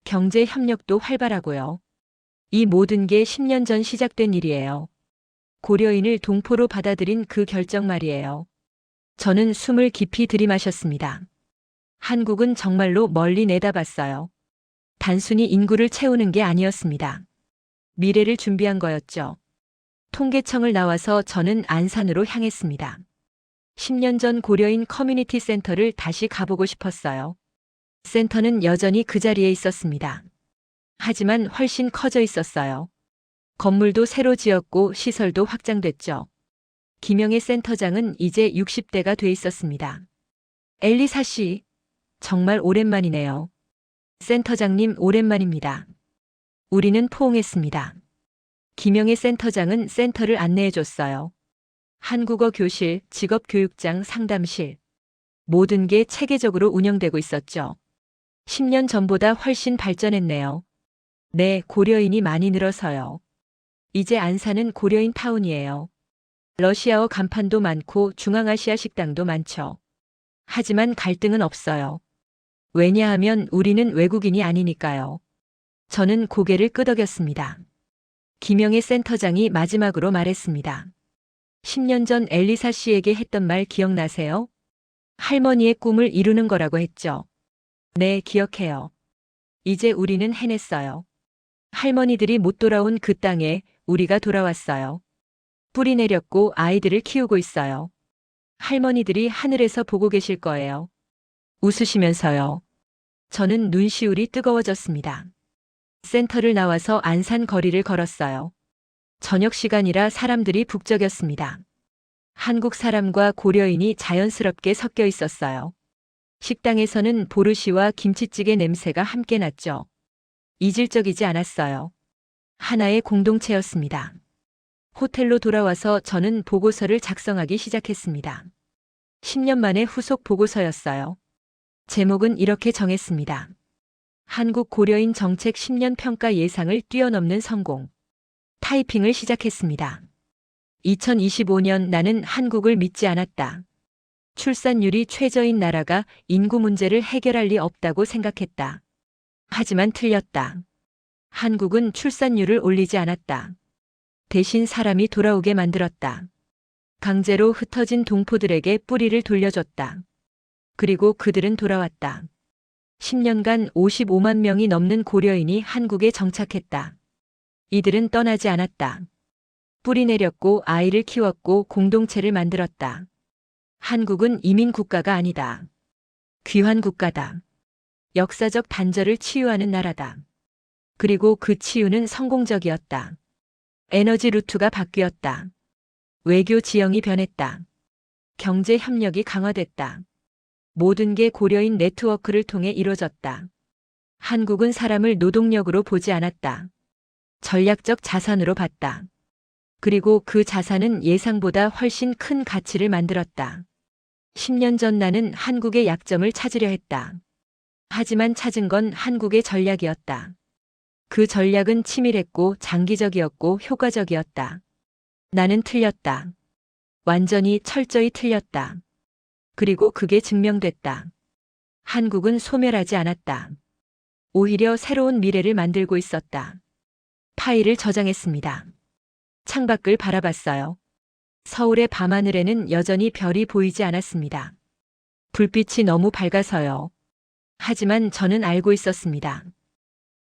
경제 협력도 활발하고요. 이 모든 게 10년 전 시작된 일이에요. 고려인을 동포로 받아들인 그 결정 말이에요. 저는 숨을 깊이 들이마셨습니다. 한국은 정말로 멀리 내다봤어요. 단순히 인구를 채우는 게 아니었습니다. 미래를 준비한 거였죠. 통계청을 나와서 저는 안산으로 향했습니다. 10년 전 고려인 커뮤니티 센터를 다시 가보고 싶었어요. 센터는 여전히 그 자리에 있었습니다. 하지만 훨씬 커져 있었어요. 건물도 새로 지었고 시설도 확장됐죠. 김영애 센터장은 이제 60대가 돼 있었습니다. 엘리사 씨, 정말 오랜만이네요. 센터장님 오랜만입니다. 우리는 포옹했습니다. 김영애 센터장은 센터를 안내해 줬어요. 한국어 교실, 직업교육장, 상담실. 모든 게 체계적으로 운영되고 있었죠. 10년 전보다 훨씬 발전했네요. 네, 고려인이 많이 늘어서요. 이제 안산은 고려인 타운이에요. 러시아어 간판도 많고 중앙아시아 식당도 많죠. 하지만 갈등은 없어요. 왜냐하면 우리는 외국인이 아니니까요. 저는 고개를 끄덕였습니다. 김영애 센터장이 마지막으로 말했습니다. 10년 전 엘리사 씨에게 했던 말 기억나세요? 할머니의 꿈을 이루는 거라고 했죠. 네, 기억해요. 이제 우리는 해냈어요. 할머니들이 못 돌아온 그 땅에 우리가 돌아왔어요. 뿌리 내렸고 아이들을 키우고 있어요. 할머니들이 하늘에서 보고 계실 거예요. 웃으시면서요. 저는 눈시울이 뜨거워졌습니다. 센터를 나와서 안산 거리를 걸었어요. 저녁 시간이라 사람들이 북적였습니다. 한국 사람과 고려인이 자연스럽게 섞여 있었어요. 식당에서는 보르시와 김치찌개 냄새가 함께 났죠. 이질적이지 않았어요. 하나의 공동체였습니다. 호텔로 돌아와서 저는 보고서를 작성하기 시작했습니다. 10년 만에 후속 보고서였어요. 제목은 이렇게 정했습니다. 한국 고려인 정책 10년 평가 예상을 뛰어넘는 성공. 타이핑을 시작했습니다. 2025년 나는 한국을 믿지 않았다. 출산율이 최저인 나라가 인구 문제를 해결할 리 없다고 생각했다. 하지만 틀렸다. 한국은 출산율을 올리지 않았다. 대신 사람이 돌아오게 만들었다. 강제로 흩어진 동포들에게 뿌리를 돌려줬다. 그리고 그들은 돌아왔다. 10년간 55만 명이 넘는 고려인이 한국에 정착했다. 이들은 떠나지 않았다. 뿌리 내렸고 아이를 키웠고 공동체를 만들었다. 한국은 이민 국가가 아니다. 귀환 국가다. 역사적 단절을 치유하는 나라다. 그리고 그 치유는 성공적이었다. 에너지 루트가 바뀌었다. 외교 지형이 변했다. 경제 협력이 강화됐다. 모든 게 고려인 네트워크를 통해 이루어졌다. 한국은 사람을 노동력으로 보지 않았다. 전략적 자산으로 봤다. 그리고 그 자산은 예상보다 훨씬 큰 가치를 만들었다. 10년 전 나는 한국의 약점을 찾으려 했다. 하지만 찾은 건 한국의 전략이었다. 그 전략은 치밀했고 장기적이었고 효과적이었다. 나는 틀렸다. 완전히 철저히 틀렸다. 그리고 그게 증명됐다. 한국은 소멸하지 않았다. 오히려 새로운 미래를 만들고 있었다. 파일을 저장했습니다. 창밖을 바라봤어요. 서울의 밤하늘에는 여전히 별이 보이지 않았습니다. 불빛이 너무 밝아서요. 하지만 저는 알고 있었습니다.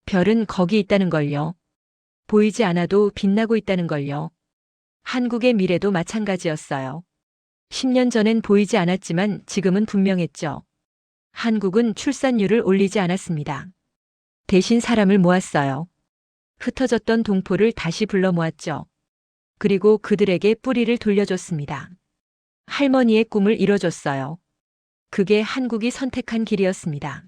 별은 거기 있다는 걸요. 보이지 않아도 빛나고 있다는 걸요. 한국의 미래도 마찬가지였어요. 10년 전엔 보이지 않았지만 지금은 분명했죠. 한국은 출산율을 올리지 않았습니다. 대신 사람을 모았어요. 흩어졌던 동포를 다시 불러 모았죠. 그리고 그들에게 뿌리를 돌려줬습니다. 할머니의 꿈을 이뤄줬어요. 그게 한국이 선택한 길이었습니다.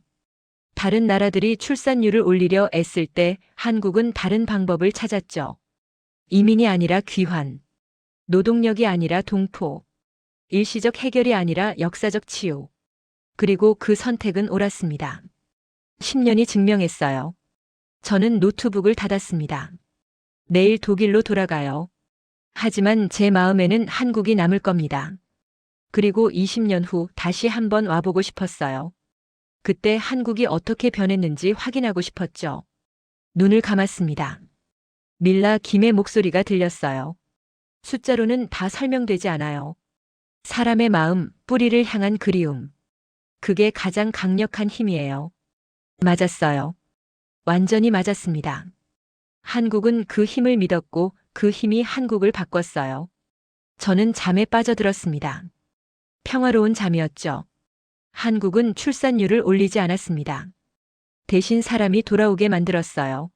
다른 나라들이 출산율을 올리려 애쓸 때 한국은 다른 방법을 찾았죠. 이민이 아니라 귀환, 노동력이 아니라 동포, 일시적 해결이 아니라 역사적 치유. 그리고 그 선택은 옳았습니다. 10년이 증명했어요. 저는 노트북을 닫았습니다. 내일 독일로 돌아가요. 하지만 제 마음에는 한국이 남을 겁니다. 그리고 20년 후 다시 한번 와보고 싶었어요. 그때 한국이 어떻게 변했는지 확인하고 싶었죠. 눈을 감았습니다. 밀라 김의 목소리가 들렸어요. 숫자로는 다 설명되지 않아요. 사람의 마음, 뿌리를 향한 그리움. 그게 가장 강력한 힘이에요. 맞았어요. 완전히 맞았습니다. 한국은 그 힘을 믿었고 그 힘이 한국을 바꿨어요. 저는 잠에 빠져들었습니다. 평화로운 잠이었죠. 한국은 출산율을 올리지 않았습니다. 대신 사람이 돌아오게 만들었어요.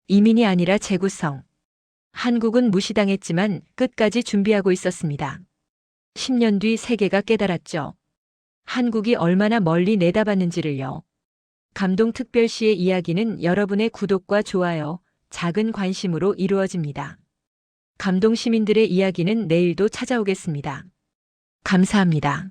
이민이 아니라 재구성. 한국은 무시당했지만 끝까지 준비하고 있었습니다. 10년 뒤 세계가 깨달았죠. 한국이 얼마나 멀리 내다봤는지를요. 감동특별시의 이야기는 여러분의 구독과 좋아요, 작은 관심으로 이루어집니다. 감동시민들의 이야기는 내일도 찾아오겠습니다. 감사합니다.